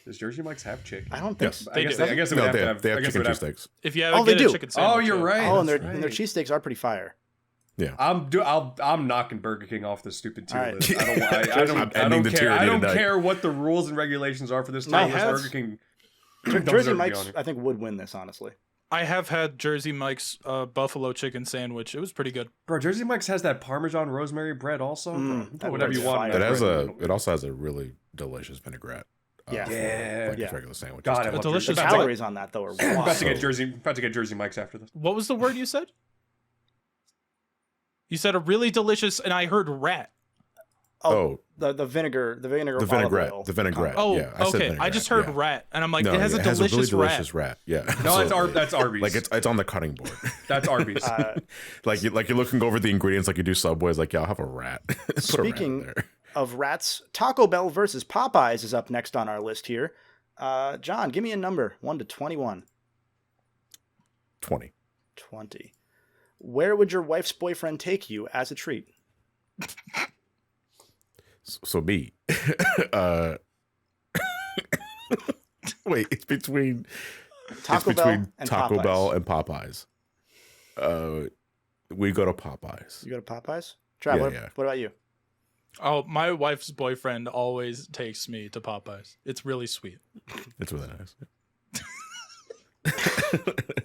Does Jersey Mike's have chicken? I don't think Yes. so. I guess do. they would No, have they to have, have. they I have guess chicken they would have- cheesesteaks. If you Oh, haven't they get a do. chicken sandwich, Oh, you're yeah. right. Oh, and that's their right. cheesesteaks are pretty fire. Yeah. I'm knocking Burger King off the stupid tier All right. list. I I'm ending don't the care. tier I don't tonight. care what the rules and regulations are for this No, tier list. that's- Burger King. Jersey deserve to be Mike's, on it. I think, would win this, honestly. I have had Jersey Mike's buffalo chicken sandwich. It was pretty good. Bro, Jersey Mike's has that Parmesan rosemary bread also. Bro, you that put whatever you bread's want. in fire. that bread. It also has a really delicious vinaigrette. Yeah. Yeah. just regular sandwiches. God, I too. love delicious The About calories on that though are About wild. to get Jersey Mike's after this. What was the word you said? You said a really delicious, and I heard rat. Oh, the vinegar, the olive vinaigrette. oil. The vinaigrette. Oh, yeah, I said okay. vinaigrette, I just heard yeah. rat, and I'm like, No, it has yeah, a it has delicious a really rat. delicious rat. Yeah. No, absolutely. that's Arby's. Like it's on the cutting board. That's Arby's. like you're looking over the ingredients like you do Subway's. Like, yeah, I'll have a rat. Put a rat in Speaking there. of rats, Taco Bell versus Popeyes is up next on our list here. John, give me a number, 1 to 21. 20. 20. Where would your wife's boyfriend take you as a treat? So me. Wait, it's between Taco Bell and Taco Popeyes. Bell and Popeyes. We go to Popeyes. You go to Popeyes? Trav, Yeah, what about you? Oh, my wife's boyfriend always takes me to Popeyes. It's really sweet. It's really nice.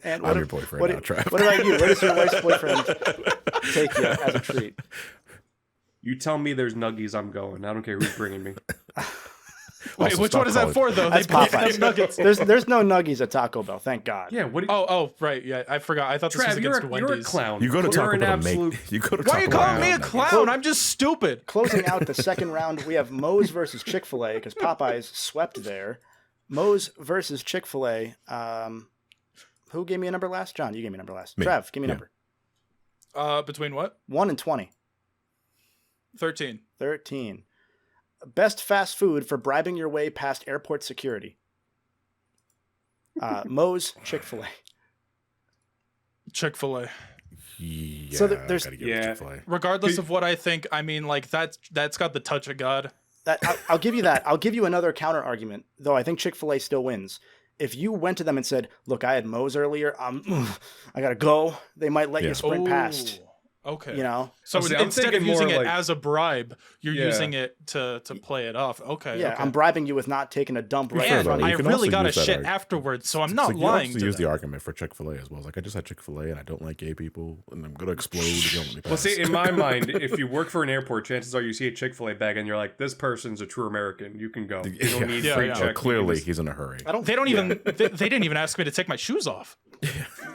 And I'm your boyfriend now, Trav. What about you? Where does your wife's boyfriend take you as a treat? You tell me there's nuggies, I'm going. I don't care who's bringing me. Wait, Also, which stop one is that calling- for, though? That's They put Popeyes. nuggets. There's no nuggies at Taco Bell, thank God. Yeah, what do you... Oh, right. Yeah, I forgot. I thought this was Trav, against you're Wendy's. a clown. You go to You're Taco an Bell to absolute... make. You go to Why are you Taco Bell calling me a to make clown? I'm just stupid. Closing out the second round, we have Moe's versus Chick-fil-A because Popeyes swept there. Moe's versus Chick-fil-A. Who gave me a number last? John, you gave me a number last. Me. Trav, give me a Yeah. number. Between what? 1 and 20. 13. 13. Best fast food for bribing your way past airport security. Moe's, Chick-fil-A. Chick-fil-A. Yeah, So there's- gotta give yeah. it Chick-fil-A. Regardless of what I think, I mean, like, that's got the touch of God. I'll give you that. I'll give you another counter argument, though I think Chick-fil-A still wins. If you went to them and said, "Look, I had Moe's earlier. I gotta go," they might let Yeah. you sprint past. Okay. You know? So See, I'm instead of thinking using more it like- as a bribe, you're Yeah. using it to play it off. Okay. Yeah, okay. I'm bribing you with not taking a dump right in fair, And though, front you of I you. can really also got a use that shit argument. afterwards, so I'm It's not like, you lying also to use them. the argument for Chick-fil-A as well. It's like, I just had Chick-fil-A and I don't like gay people and I'm gonna explode if you don't let me pass. Well, see, in my mind, if you work for an airport, chances are you see a Chick-fil-A bag and you're like, this person's a true American. You can go. You don't need Yeah, free yeah. check. Oh, You can clearly, just- he's in a hurry. I don't. They don't even. They didn't even ask me to take my shoes off.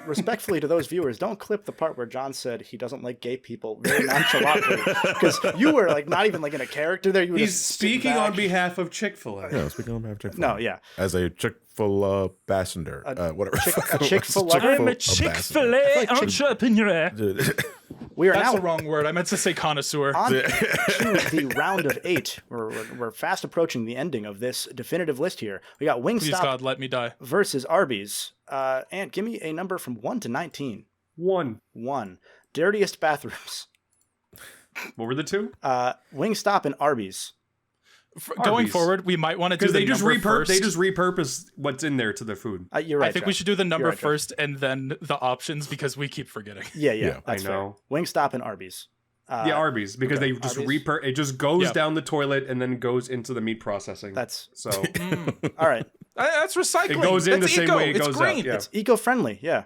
Respectfully to those viewers, don't clip the part where John said he doesn't like gay people very nonchalantly, because you were like not even like in a character there. You were He's just sitting speaking on back. behalf of Chick-fil-A. Yeah, speaking on behalf of Chick-fil-A. No, yeah. As a Chick-fil-A ambassador, whatever. a Chick-fil-A- I'm a Chick-fil-A entrepreneur. We are That's now the wrong word. I meant to say connoisseur. on to the round of 8. We're fast approaching the ending of this definitive list here. We got Please Wingstop God, let me die. versus Arby's. And give me a number from 1 to 19. 1. 1. Dirtiest bathrooms. What were the two? Wingstop and Arby's. Going Arby's. forward, we might want to do Because the they just number first. repurpose what's in there to the food. You're right. I think Jeff. we should do the number You're right, Jeff. first and then the options because we keep forgetting. Yeah, Yeah, that's I know. fair. Wingstop and Arby's. Yeah, Arby's, because okay. they just Arby's. it just goes Yeah. down the toilet and then goes into the meat processing. That's so all right. That's recycling. It goes in That's the same eco. way it It's goes out, green. yeah. It's eco-friendly. Yeah.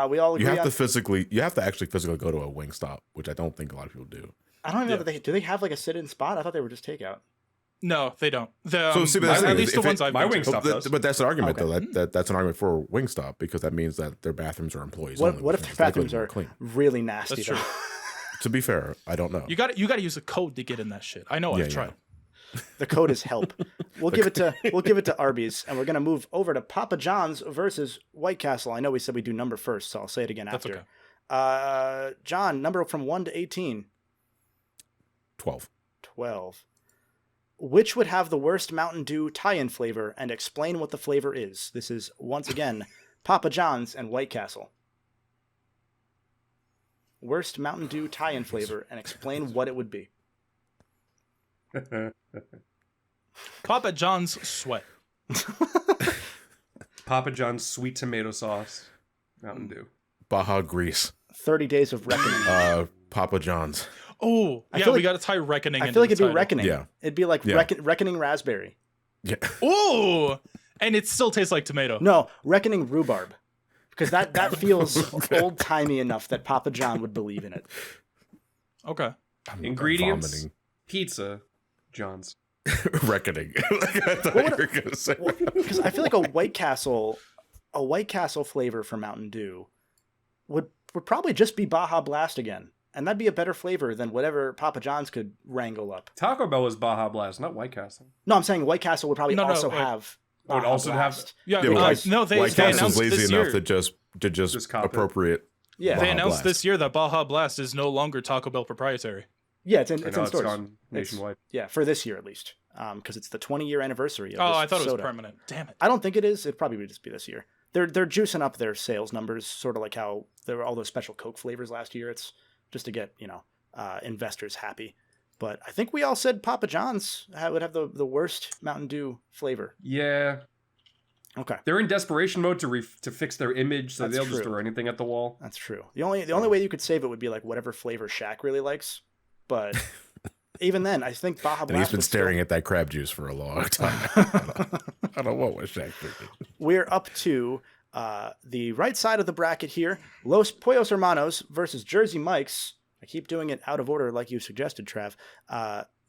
We all agree. You have on, you have to actually physically go to a Wingstop, which I don't think a lot of people do. I don't even know that do they have like a sit-in spot? I thought they were just takeout. No, they don't. The, So, see, but that's the at thing, least the if ones it- I've my been to. Wingstop does. But that's an argument, Okay. though. That's an argument for Wingstop because that means that their bathrooms are employees What only. if which their means likely bathrooms more are clean? really nasty? That's though? true. To be fair, I don't know. You got to use a code to get in that shit. I know. I've Yeah, tried. The code is help. We'll give it to Arby's, and we're gonna move over to Papa John's versus White Castle. I know we said we do number first, so I'll say it again That's after. okay. John, number from 1 to 18. 12. 12. Which would have the worst Mountain Dew tie-in flavor, and explain what the flavor is? This is once again Papa John's and White Castle. Worst Mountain Dew tie-in flavor, and explain what it would be. Papa John's sweat. Papa John's sweet tomato sauce, Mountain Dew. Baja Grease. 30 Days of Reckoning. Papa John's. Oh, I yeah, feel we like- got to tie reckoning. I into feel like the it'd be title. Reckoning. Yeah. It'd be like Yeah. Reckoning Raspberry. Yeah. Ooh, and it still tastes like tomato. No, Reckoning Rhubarb. Because that feels old-timey enough that Papa John would believe in it. Okay. I'm Ingredients: vomiting. pizza, John's. Reckoning. Like, I thought you were going to say. Because I feel like a White Castle flavor for Mountain Dew would probably just be Baja Blast again. And that'd be a better flavor than whatever Papa John's could wrangle up. Taco Bell was Baja Blast, not White Castle. No, I'm saying White Castle would probably also have would Baja also Blast. Yeah, Yeah, because, no, they White Castle's announced lazy this enough year. to just cop it. appropriate. Yeah. They Baja announced Blast. this year that Baja Blast is no longer Taco Bell proprietary. Yeah, it's in I know it's stores. gone nationwide. Yeah, for this year at least. Because it's the 20-year anniversary of Oh, this I thought it was soda. permanent. Damn it. I don't think it is. It probably would just be this year. They're juicing up their sales numbers, sort of like how there were all those special Coke flavors last year. It's just to get, investors happy. But I think we all said Papa John's would have the worst Mountain Dew flavor. Yeah. Okay, They're in desperation mode to fix their image, so That's they'll true. just throw anything at the wall. that's true. The only way you could save it would be like whatever flavor Shaq really likes. But even then, I think Baja Blast. And he's been would staring at that crab juice for a long time. I don't know what was Shaq thinking. We're up to the right side of the bracket here. Los Pollos Hermanos versus Jersey Mike's. I keep doing it out of order like you suggested, Trav.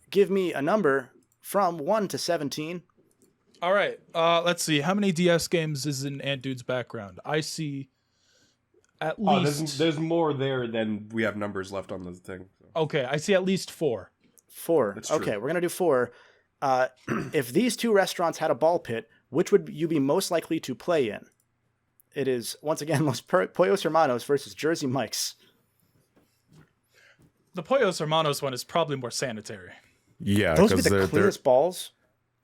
Give me a number from 1 to 17. All right. Let's see. How many DS games is in AntDude's background? I see at least... There's more there than we have numbers left on the thing. Okay, I see at least 4. 4. That's true. Okay, we're going to do 4. If these two restaurants had a ball pit, which would you be most likely to play in? It is, once again, Los Pollos Hermanos versus Jersey Mike's. The Pollos Hermanos one is probably more sanitary. Yeah, Those would because be the cleanest balls.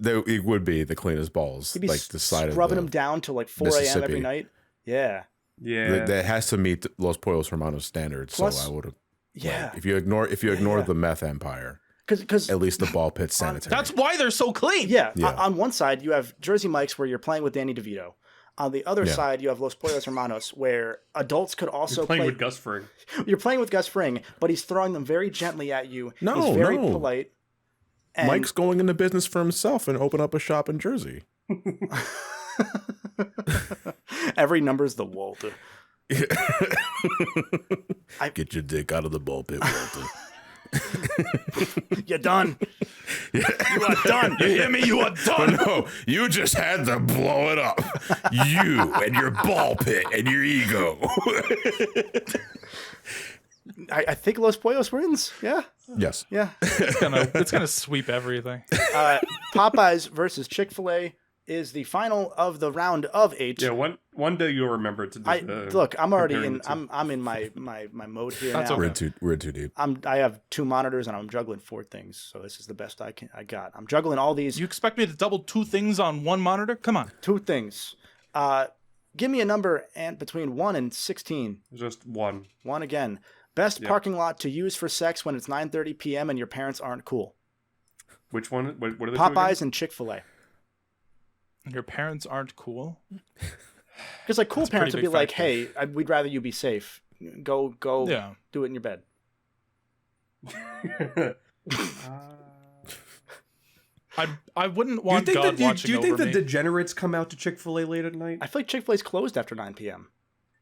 it would be the cleanest balls. You'd be Like the side of scrubbing the, them down to like 4 a.m. every Mississippi. night. Yeah. Yeah. that has to meet Los Pollos Hermanos standards. Plus- so I would have. Yeah. If you ignore the meth empire, Because at least the ball pit's sanitary. That's why they're so clean. Yeah, Yeah. on one side you have Jersey Mike's where you're playing with Danny DeVito. On the other Yeah. side you have Los Pollos Hermanos where adults could also Playing play. with Gus Fring. You're playing with Gus Fring, but he's throwing them very gently at you. No, he's very no. polite. And Mike's going into business for himself and open up a shop in Jersey. every number's the Walter. Get your dick out of the ball pit, Walter. You're done. Yeah. You are done. You hear me? You are done. No, you just had to blow it up. You and your ball pit and your ego. I think Los Pollos wins. Yeah, Yes. yeah. It's gonna sweep everything. Popeyes versus Chick-fil-A is the final of the round of 8. Yeah, one day you'll remember to do Look, I'm already comparing in. the two. I'm in my mode here That's now. okay. We're in too deep. I have 2 monitors and I'm juggling 4 things, so this is the best I got. I'm juggling all these You expect me to double 2 things on one monitor? Come on. 2 things. Give me a number and between 1 and 16. Just one. 1 again. Best parking lot to use for sex when it's 9:30 p.m. and your parents aren't cool. Which one? What are the Popeyes and Chick-fil-A. Your parents aren't cool. Because like cool That's a parents would pretty be big like, factor. "Hey, we'd rather you be safe. Go, Yeah. do it in your bed." two I wouldn't again? want God watching Do you think over the me. degenerates come out to Chick-fil-A late at night? I feel like Chick-fil-A's closed after 9 p.m.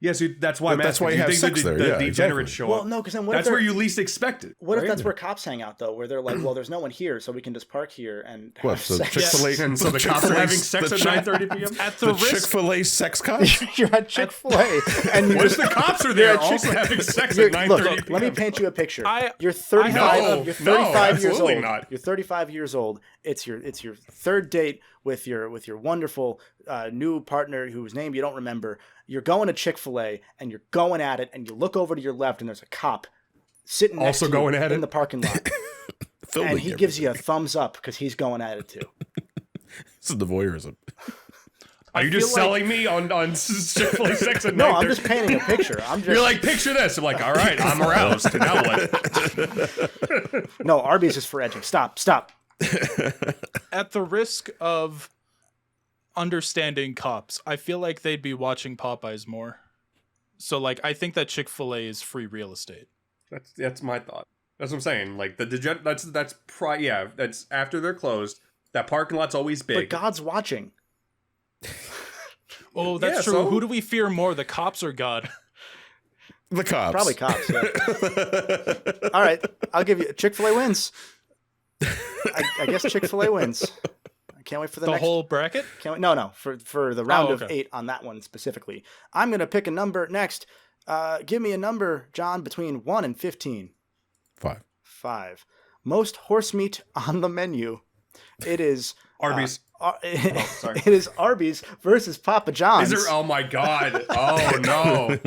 Yes, that's why. That's I'm why asking. you Do have think sex the, there. The Yeah, degenerates exactly. show Well, up. no, because then what That's if where you least expect it. What if right? that's where cops hang out though? Where they're like, "Well, there's no one here, so we can just park here and have What? So sex." Chick-fil-A And so the cops are having sex at 9:30 p.m. At the The risk Chick-fil-A sex cops? You're at Chick-fil-A, and you What if just the cops are You're there at also Chick- having sex You're- at 9:30 look, p.m.? let me paint you a picture. I- You're 35. No, You're 35 years absolutely old. not. You're 35 years old. It's your third date with your wonderful new partner whose name you don't remember. You're going to Chick-fil-A and you're going at it, and you look over to your left and there's a cop sitting next Also to you going at in it? the parking lot, Filming and he gives you a thumbs up because he's going at it too. This is the voyeurism. Are you feel just like- selling me on Chick-fil-A sex at No, 9:30? I'm just painting a picture. I'm just You're like, picture this. I'm like, all right, I'm aroused. Now what? no, Arby's is for edging. Stop. at the risk of understanding cops, I feel like they'd be watching Popeyes more. So like I think that Chick-fil-A is free real estate. That's my thought. That's what I'm saying. Like that's after they're closed. That parking lot's always big. But God's watching. Oh, that's Yeah, true. so? Who do we fear more, the cops or God? The cops. Probably cops. Yeah. All right, I'll give you Chick-fil-A wins. I guess Chick-fil-A wins. I can't wait for the next whole bracket. Can't wait. No, for the round of okay. 8 on that one specifically. I'm gonna pick a number next. Give me a number, John, between 1 and 15. 5. 5. Most horse meat on the menu. It is Arby's. Sorry. It is Arby's versus Papa John's. Is there? Oh my God! Oh no!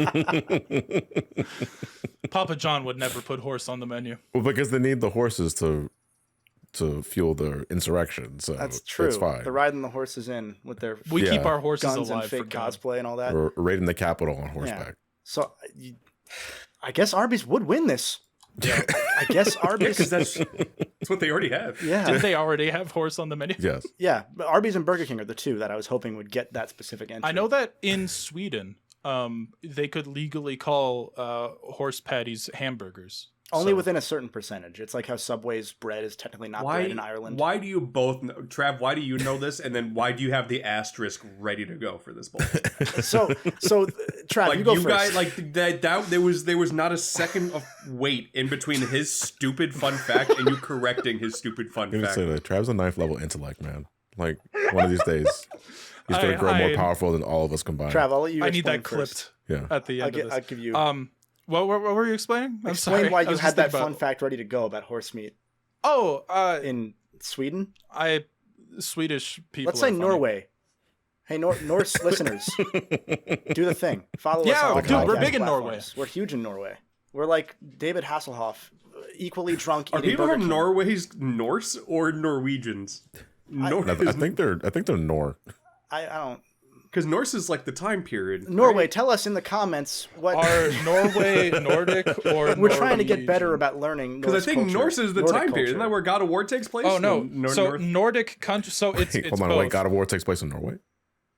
Papa John would never put horse on the menu. Well, because they need the horses to fuel the insurrection. So That's true. It's fine. They're riding the horses in with their We keep our horses guns and alive for fake God. cosplay and all that. We're raiding the Capitol on horseback. So I guess Arby's would win this. Yeah. I guess Arby's. Because that's what they already have. Yeah. Did they already have horse on the menu? Yes. Yeah, but Arby's and Burger King are the two that I was hoping would get that specific entry. I know that in Sweden, they could legally call horse patties hamburgers. only So- within a certain percentage. It's like how Subway's bread is technically not bread in Ireland. Why do you both know, Trav? Why do you know this? And then why do you have the asterisk ready to go for this bowl? So Trav, Like you go you first. guys, like that there was not a second of wait in between his stupid fun fact and you correcting his stupid fun I'm gonna fact. say that Trav's a 9th level intellect, man. Like one of these days, he's gonna grow more powerful than all of us combined. Trav, I'll let you. I need explain that first. clipped Yeah. at the end of this. I'll give you. What were you explaining? I'm Explain sorry. why I you was had just that thinking fun about- fact ready to go about horse meat in in Sweden. Swedish people. Let's say are funny. Norway. Hey, Norse listeners, do the thing. Follow us. Yeah, on all dude, we're podcast big in platforms. Norway. We're huge in Norway. We're like David Hasselhoff, equally drunk. Are eating people Burger from King. Norway's Norse or Norwegians? I think they're Nor. I don't. Because Norse is like the time period. Norway, right? tell us in the comments what. Are Norway Nordic or We're trying to get better Norwegian? about learning. Because I think culture, Norse is the Nordic time period. Isn't culture. that where God of War takes place? Oh no! So North? Nordic country. So it's Hold on, both. wait. God of War takes place in Norway.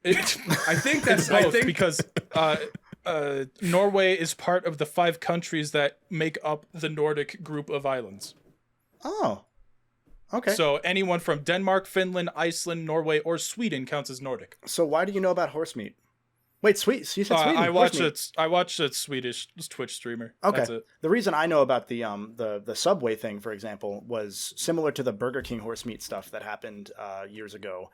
I think It's that's. I both think because Norway is part of the 5 countries that make up the Nordic group of islands. Oh. Okay. So anyone from Denmark, Finland, Iceland, Norway, or Sweden counts as Nordic. So why do you know about horse meat? Wait, sweet. So you said Sweden. I horse watched meat. it. I watched a Swedish Twitch streamer. Okay. That's it. The reason I know about the Subway thing, for example, was similar to the Burger King horse meat stuff that happened years ago.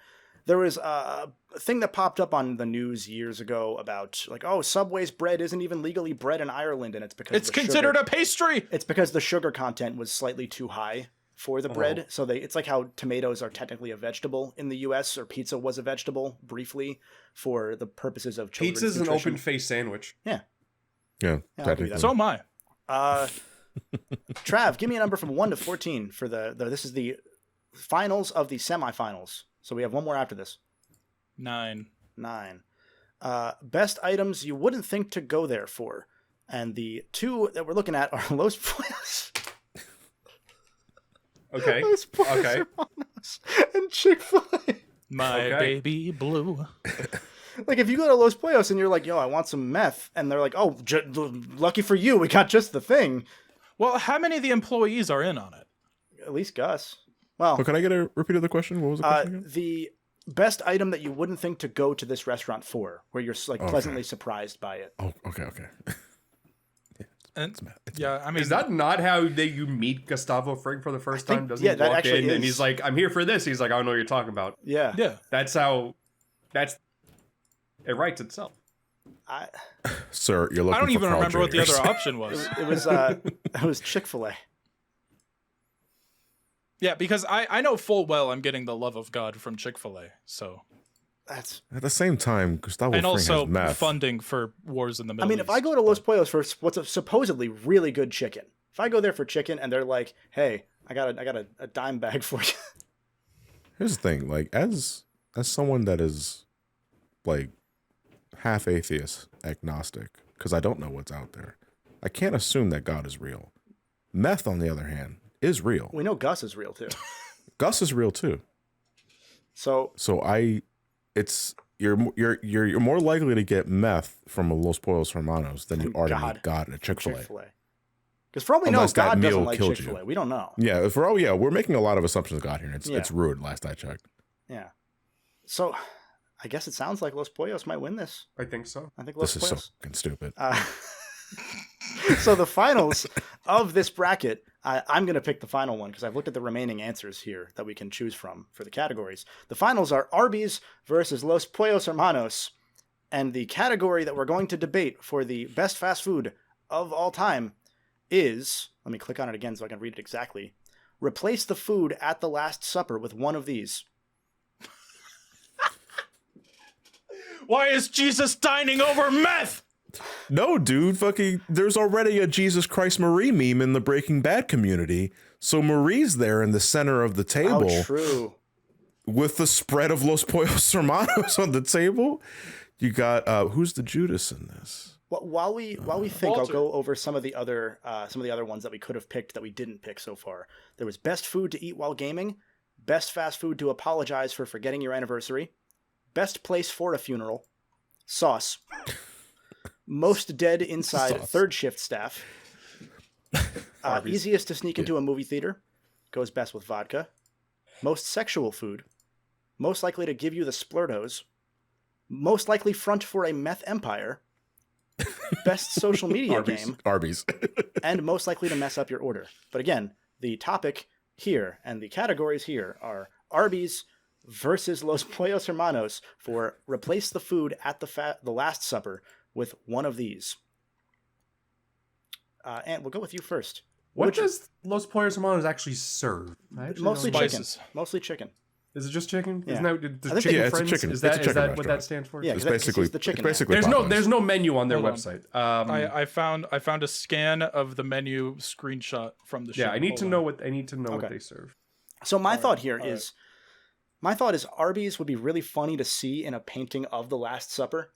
There was a thing that popped up on the news years ago about like, oh, Subway's bread isn't even legally bred in Ireland, and it's because It's considered a pastry. It's because the sugar content was slightly too high for the bread. So it's like how tomatoes are technically a vegetable in the U.S. or pizza was a vegetable briefly for the purposes of children's pizza's an nutrition. open-faced sandwich. Yeah, I'll give you technically. that. So am I. Trav, give me a number from 1 to 14 for this is the finals of the semifinals. So we have one more after this. 9. 9. Best items you wouldn't think to go there for. And the 2 that we're looking at are Los Pollos. Okay. Los Pollos Okay. Hermanos and Chick-fil-A. My Okay. baby blue. Like if you go to Los Pollos and you're like, yo, I want some meth. And they're like, oh, lucky for you, we got just the thing. Well, how many of the employees are in on it? At least Gus. Well, Oh, can I get a repeat of the question? What was the question again? the best item that you wouldn't think to go to this restaurant for, where you're like pleasantly surprised by it. Oh, okay. And yeah, I mean, Is that not how you meet Gustavo Fring for the first think- time? Doesn't yeah, he that walk actually in and is. he's like, I'm here for this. He's like, I don't know what you're talking about. Yeah. yeah. That's it writes itself. Sir, you're looking I don't for even Carl remember what the Jr.'s. other option was. It was Chick-fil-A. Yeah, because I know full well I'm getting the love of God from Chick-fil-A. So That's. At the same time, Gustavo and Fring also has meth. funding for wars in the Middle I mean, East. if I go to Los Pollos for what's a supposedly really good chicken, if I go there for chicken and they're like, "Hey, I got a dime bag for you," Here's the thing, like as someone that is like half atheist, agnostic, because I don't know what's out there, I can't assume that God is real. Meth, on the other hand, is real. we know Gus is real too. Gus is real too. So You're more likely to get meth from a Los Pollos Hermanos than you are to God. meet God at a Chick-fil-A. Chick-fil-A, because for all we know, Unless that God meal doesn't like killed Chick-fil-A. you. We don't know. Yeah, we're making a lot of assumptions of God here. And it's rude. Last I checked. Yeah. So, I guess it sounds like Los Pollos might win this. I think so. I think Los This is so Pollos. fucking stupid. So the finals of this bracket, I'm going to pick the final one because I've looked at the remaining answers here that we can choose from for the categories. The finals are Arby's versus Los Pollos Hermanos. And the category that we're going to debate for the best fast food of all time is, let me click on it again so I can read it exactly. Replace the food at the Last Supper with one of these. Why is Jesus dining over meth? No, dude, fucking, there's already a Jesus Christ Marie meme in the Breaking Bad community. So Marie's there in the center of the table. Oh, true. With the spread of Los Pollos Hermanos on the table. You got, who's the Judas in this? Well, while we think, Walter. I'll go over some of the other ones that we could have picked that we didn't pick so far. There was best food to eat while gaming, best fast food to apologize for forgetting your anniversary, best place for a funeral, sauce, most dead inside Sauce. third shift staff, easiest to sneak into a movie theater, goes best with vodka, most sexual food, most likely to give you the splurtos, most likely front for a meth empire, best social media game, Arby's. and most likely to mess up your order. But again, the topic here and the categories here are Arby's versus Los Pollos Hermanos for replace the food at the Last Supper with one of these. And we'll go with you first. What does Los Pollos Hermanos actually serve? Mostly chicken. Spices. Mostly chicken. Is it just chicken? Yeah. Isn't that I think chicken it's a friends? chicken- Is it's a that, chicken is that what restaurant. that stands for? Yeah, It's 'cause basically the chicken. basically There's Popeyes. no menu on their Hold on. website. I found a scan of the menu screenshot from the show. yeah, I need Hold to on. know what what Okay. they serve. So my thought right, here all is, my thought is Arby's would be really funny to see in a painting of the Last Supper.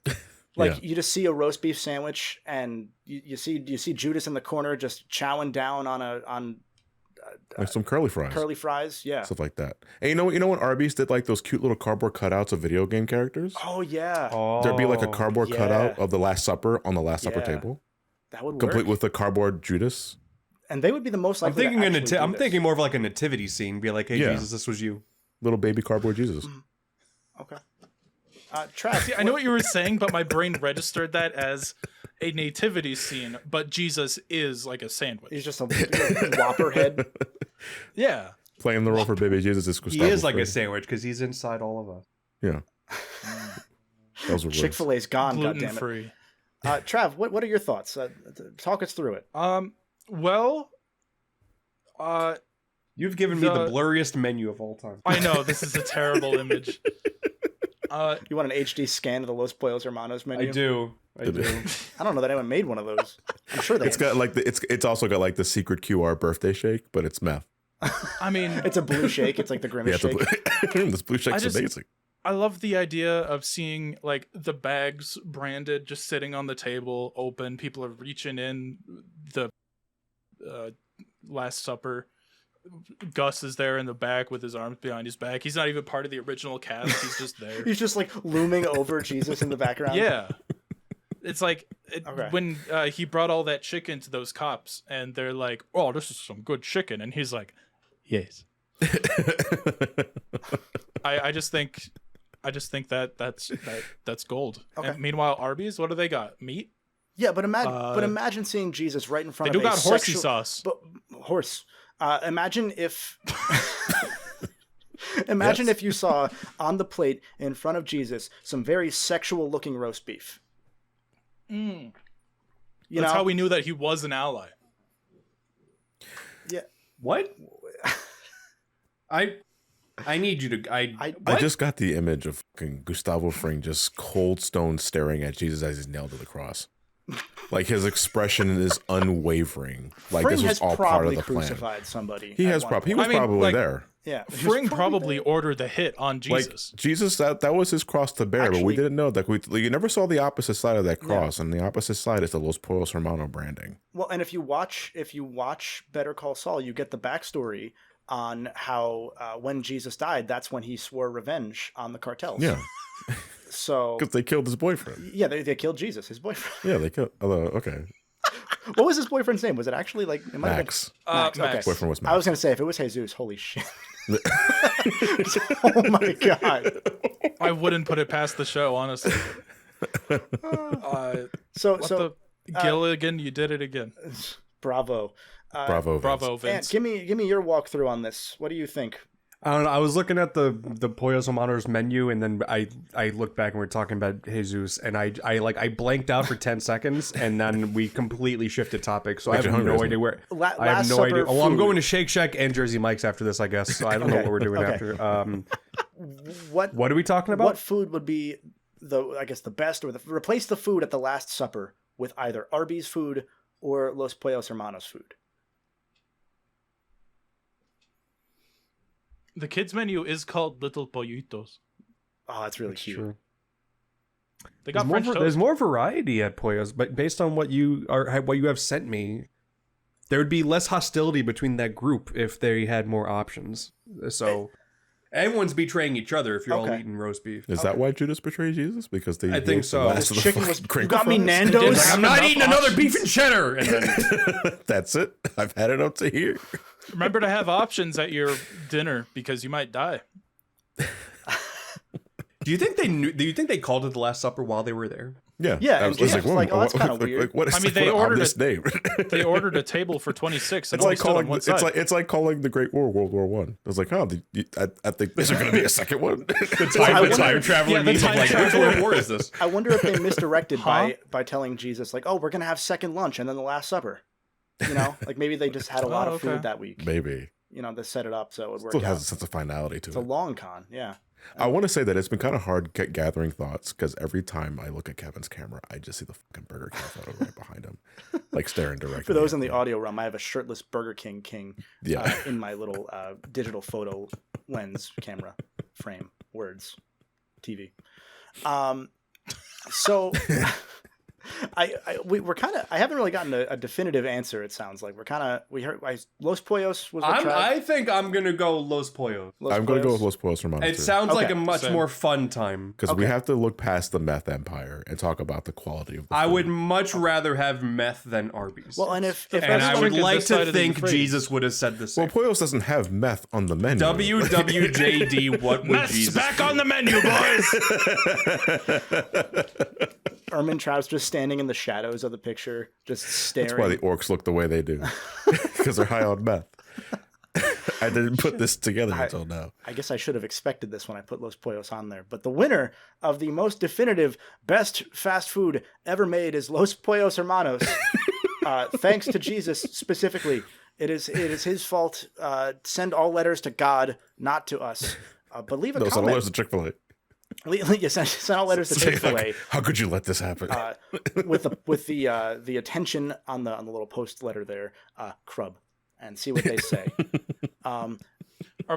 Like Yeah. you just see a roast beef sandwich, and you see Judas in the corner just chowing down on Like some curly fries. curly fries. Yeah. Stuff like that. And you know when Arby's did like those cute little cardboard cutouts of video game characters? Oh yeah, There'd be like a cardboard yeah. cutout of the Last Supper on the Last Supper Yeah. table. that would work. Complete with the cardboard Judas. And they would be the most I'm likely. thinking to actually do I'm this. thinking more of like a nativity scene. Be like, hey Yeah. Jesus, this was you. Little baby cardboard Jesus. Okay. Trav, See, I know what you were saying, but my brain registered that as a nativity scene, but Jesus is like a sandwich. he's just a whopper head. Yeah. Playing the role for baby Jesus is He Gustavo is like a Fring. sandwich because he's inside all of us. Yeah. Those were words. Chick-fil-A's gone. Gluten Goddammit. free. Trav, what are your thoughts? Talk us through it. Well, You've given me the The- blurriest menu of all time. I know this is a terrible image. You want an HD scan of the Los Pollos Hermanos menu? I do. I do. I don't know that anyone made one of those. I'm sure they. It's got like it's also got like the secret QR birthday shake, but it's meth. I mean, It's a blue shake. It's like the Yeah, Grimace it's a shake. blue, this blue shake's just- amazing. I love the idea of seeing like the bags branded just sitting on the table open. People are reaching in. The Last Supper. Gus is there in the back with his arms behind his back. He's not even part of the original cast. He's just there. He's just like looming over Jesus in the background. Yeah. It's like Okay. when he brought all that chicken to those cops and they're like, "Oh, this is some good chicken." And he's like, "Yes." I just think that's gold. Okay. And meanwhile, Arby's, what do they got? Meat? Yeah, but imagine seeing Jesus right in front They of do a got horsey sexual- sauce. But horse. Imagine if. Imagine Yes. if you saw on the plate in front of Jesus some very sexual-looking roast beef. You That's know? how we knew that he was an ally. Yeah. What? I need you to. I what? just got the image of fucking Gustavo Fring just cold stone staring at Jesus as he's nailed to the cross. Like his expression is unwavering. Like Fring this was has all part of probably the plan. crucified somebody. He at has one probably he point. was I mean, probably like, there. Yeah. he was Fring probably there. ordered the hit on Jesus. Like Jesus, that was his cross to bear, but we Actually- didn't know that. You never saw the opposite side of that cross, and the opposite side is the Los Pollos Hermano branding. Well, and if you watch Better Call Saul, you get the backstory on how when Jesus died, that's when he swore revenge on the cartels. Yeah, So because they killed his boyfriend. yeah, they killed Jesus, his boyfriend. Yeah, they killed. Okay, What was his boyfriend's name? Was it actually like it might have been- Max. Max, okay. Boyfriend was Max. I was gonna say if it was Jesus, holy shit. Oh my god. I wouldn't put it past the show, honestly. So What the Gilligan, you did it again. bravo. Bravo, Vince. Bravo, Vince. Ant, give me your walkthrough on this. What do you think? I don't know. I was looking at the Pollos Hermanos menu, and then I looked back and we are talking about Jesus, and I blanked out for 10 seconds, and then we completely shifted topics. So I have no idea where. I have no idea. Oh, I'm going to Shake Shack and Jersey Mike's after this, I guess. So I don't know what we're doing after. What are we talking about? What food would be the best, or replace the food at the Last Supper with either Arby's food or Los Pollos Hermanos food? The kids menu is called Little Pollitos. Oh, that's really cute. True. They got French toast. There's more variety at Pollos, but based on what you have sent me, there would be less hostility between that group if they had more options. So everyone's betraying each other if you're all eating roast beef. Is that why Judas betrayed Jesus? Because I think so. The chicken was. You got me Nando's. Like, I'm not eating another beef and cheddar. And then, that's it. I've had it up to here. Remember to have options at your dinner because you might die. Do you think they knew? Do you think they called it the Last Supper while they were there? Yeah. I was like, oh, that's kind of weird. They ordered this name. They ordered a table for 26. And it's like calling the Great War World War One. I was like, oh, I think is there going to be a second one? The time traveler means like, which World War is this? I wonder if they misdirected by telling Jesus like, oh, we're going to have second lunch and then the Last Supper. You know, like maybe they just had a lot of food that week. Maybe. You know, they set it up so it would work. Still has a sense of finality to it. It's a long con, yeah. I want to say that it's been kind of hard gathering thoughts because every time I look at Kevin's camera, I just see the fucking Burger King photo right behind him, like staring directly. For those in the audio realm, I have a shirtless Burger King in my little digital photo lens camera frame. Words, TV. So we're kind of. I haven't really gotten a definitive answer. It sounds like we heard Los Pollos was. I think I'm gonna go Los Pollos. I'm gonna go with Los Pollos Hermanos. It sounds like a much more fun time because we have to look past the meth empire and talk about the quality of the food. I would much rather have meth than Arby's. Well, and if I would like to think Jesus would have said the same. Well, Pollos doesn't have meth on the menu. WWJD, what would Jesus? Back on the menu, boys. Ermin Trav's just standing in the shadows of the picture, just staring. That's why the orcs look the way they do, because they're high on meth. I didn't put this together until now. I guess I should have expected this when I put Los Pollos on there. But the winner of the most definitive best fast food ever made is Los Pollos Hermanos. Thanks to Jesus specifically. It is his fault. Send all letters to God, not to us. But leave a comment. Send all letters to Chick-fil-A. Send all letters to Chick-fil-A. How could you let this happen? With the attention on the little post letter there, Crub, and see what they say. Are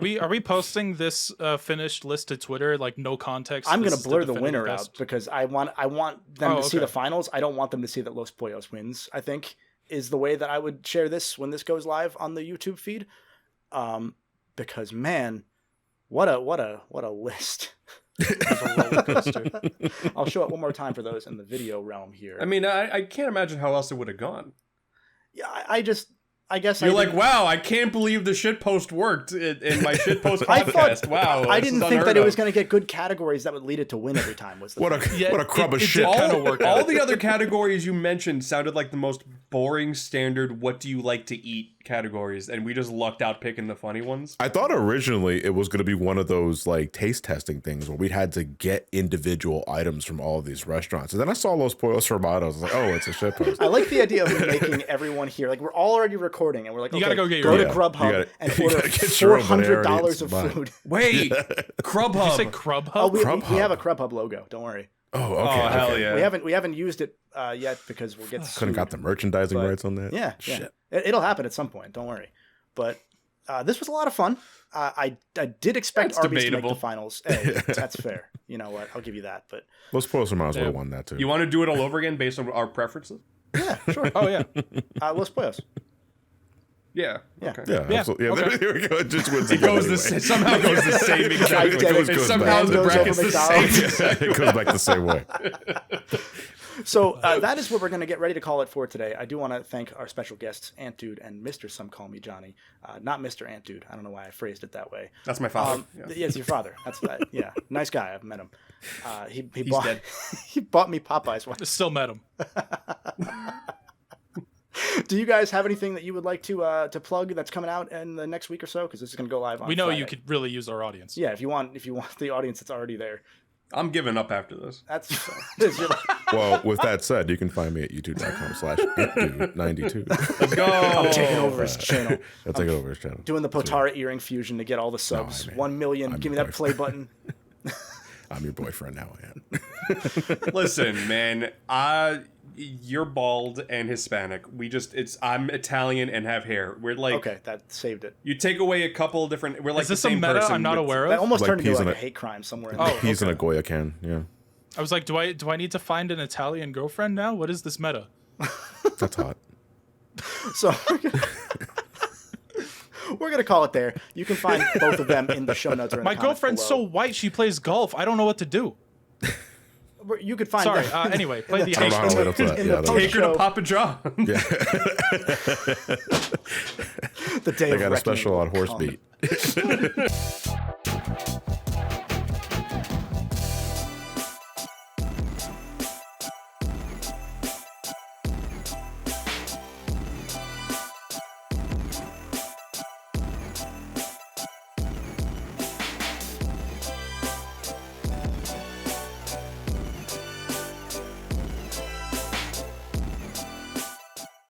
we posting this finished list to Twitter? Like no context. I'm gonna blur the winner out because I want them to see the finals. I don't want them to see that Los Pollos wins. I think is the way that I would share this when this goes live on the YouTube feed. Because man, what a list. I'll show it one more time for those in the video realm here. I mean, I can't imagine how else it would have gone. Yeah, I guess you're like, wow, I can't believe the shitpost worked in my shitpost podcast. Wow, I didn't think that it was going to get good categories that would lead it to win every time. Was what a crub of shit. All the other categories you mentioned sounded like the most boring standard. What do you like to eat categories, and we just lucked out picking the funny ones. I thought originally it was going to be one of those like taste testing things where we had to get individual items from all of these restaurants, and then I saw Los Pollos Hermanos. I was like, oh, it's a shitpost. I like the idea of making everyone here like we're all already recording, and we're like, you gotta go get go your to Grubhub and order $400 of food. Wait, Crubhub. Did you say Crubhub? Oh, we have a Grubhub logo. Don't worry. Oh, okay. Oh, hell yeah. We haven't used it yet because we'll get couldn't got the merchandising rights on that. Yeah, shit. It'll happen at some point. Don't worry. But this was a lot of fun. I did expect Arby's to make the finals. Hey, that's fair. You know what? I'll give you that. But Los Pollos Hermanos would have won that too. You want to do it all over again based on our preferences? Yeah, sure. Oh yeah. Los Pollos. Yeah. Yeah. Okay. Yeah. Absolutely. Yeah. Okay. There we go. It just wins. It goes somehow goes the same exact way. It somehow the bracket's the same. It goes back the same way. So that is what we're going to get ready to call it for today. I do want to thank our special guests, AntDude and Mr. SomecallmeJohnny. Not Mr. AntDude. I don't know why I phrased it that way. That's my father. Yeah, it's your father. That's that. Yeah, nice guy. I've met him. He's dead. He bought me Popeyes once. Still met him. Do you guys have anything that you would like to plug that's coming out in the next week or so? Because this is going to go live on We know Friday. you could really use our audience. Yeah, if you want the audience that's already there. I'm giving up after this. That's Well, with that said, you can find me at youtube.com/AntDude92. Let's go. I'm taking over his channel. I'll take over his channel. Doing the Potara earring fusion to get all the subs. man. 1 million. I'm Give me your that play button. I'm your boyfriend now, Ant. Listen, man, you're bald and Hispanic. I'm Italian and have hair. We're like, Okay, that saved it. you take away a couple different. We're like Is this the a same meta person. I'm not with- aware That of? almost Like turned into peas like in a a- hate crime somewhere. In Oh, there. He's in a Goya can, yeah. I was like, do I need to find an Italian girlfriend now? What is this meta? That's hot. So we're gonna call it there. You can find both of them in the show notes. Or in My the comments girlfriend's so below. white, she plays golf. I don't know what to do. You could find. Sorry. them. Anyway, play the I don't know how to outro. wait up for that. in Yeah, the that's- Take her to Show. Papa John. yeah. The day They of got a reckoning special on will horse come. beat.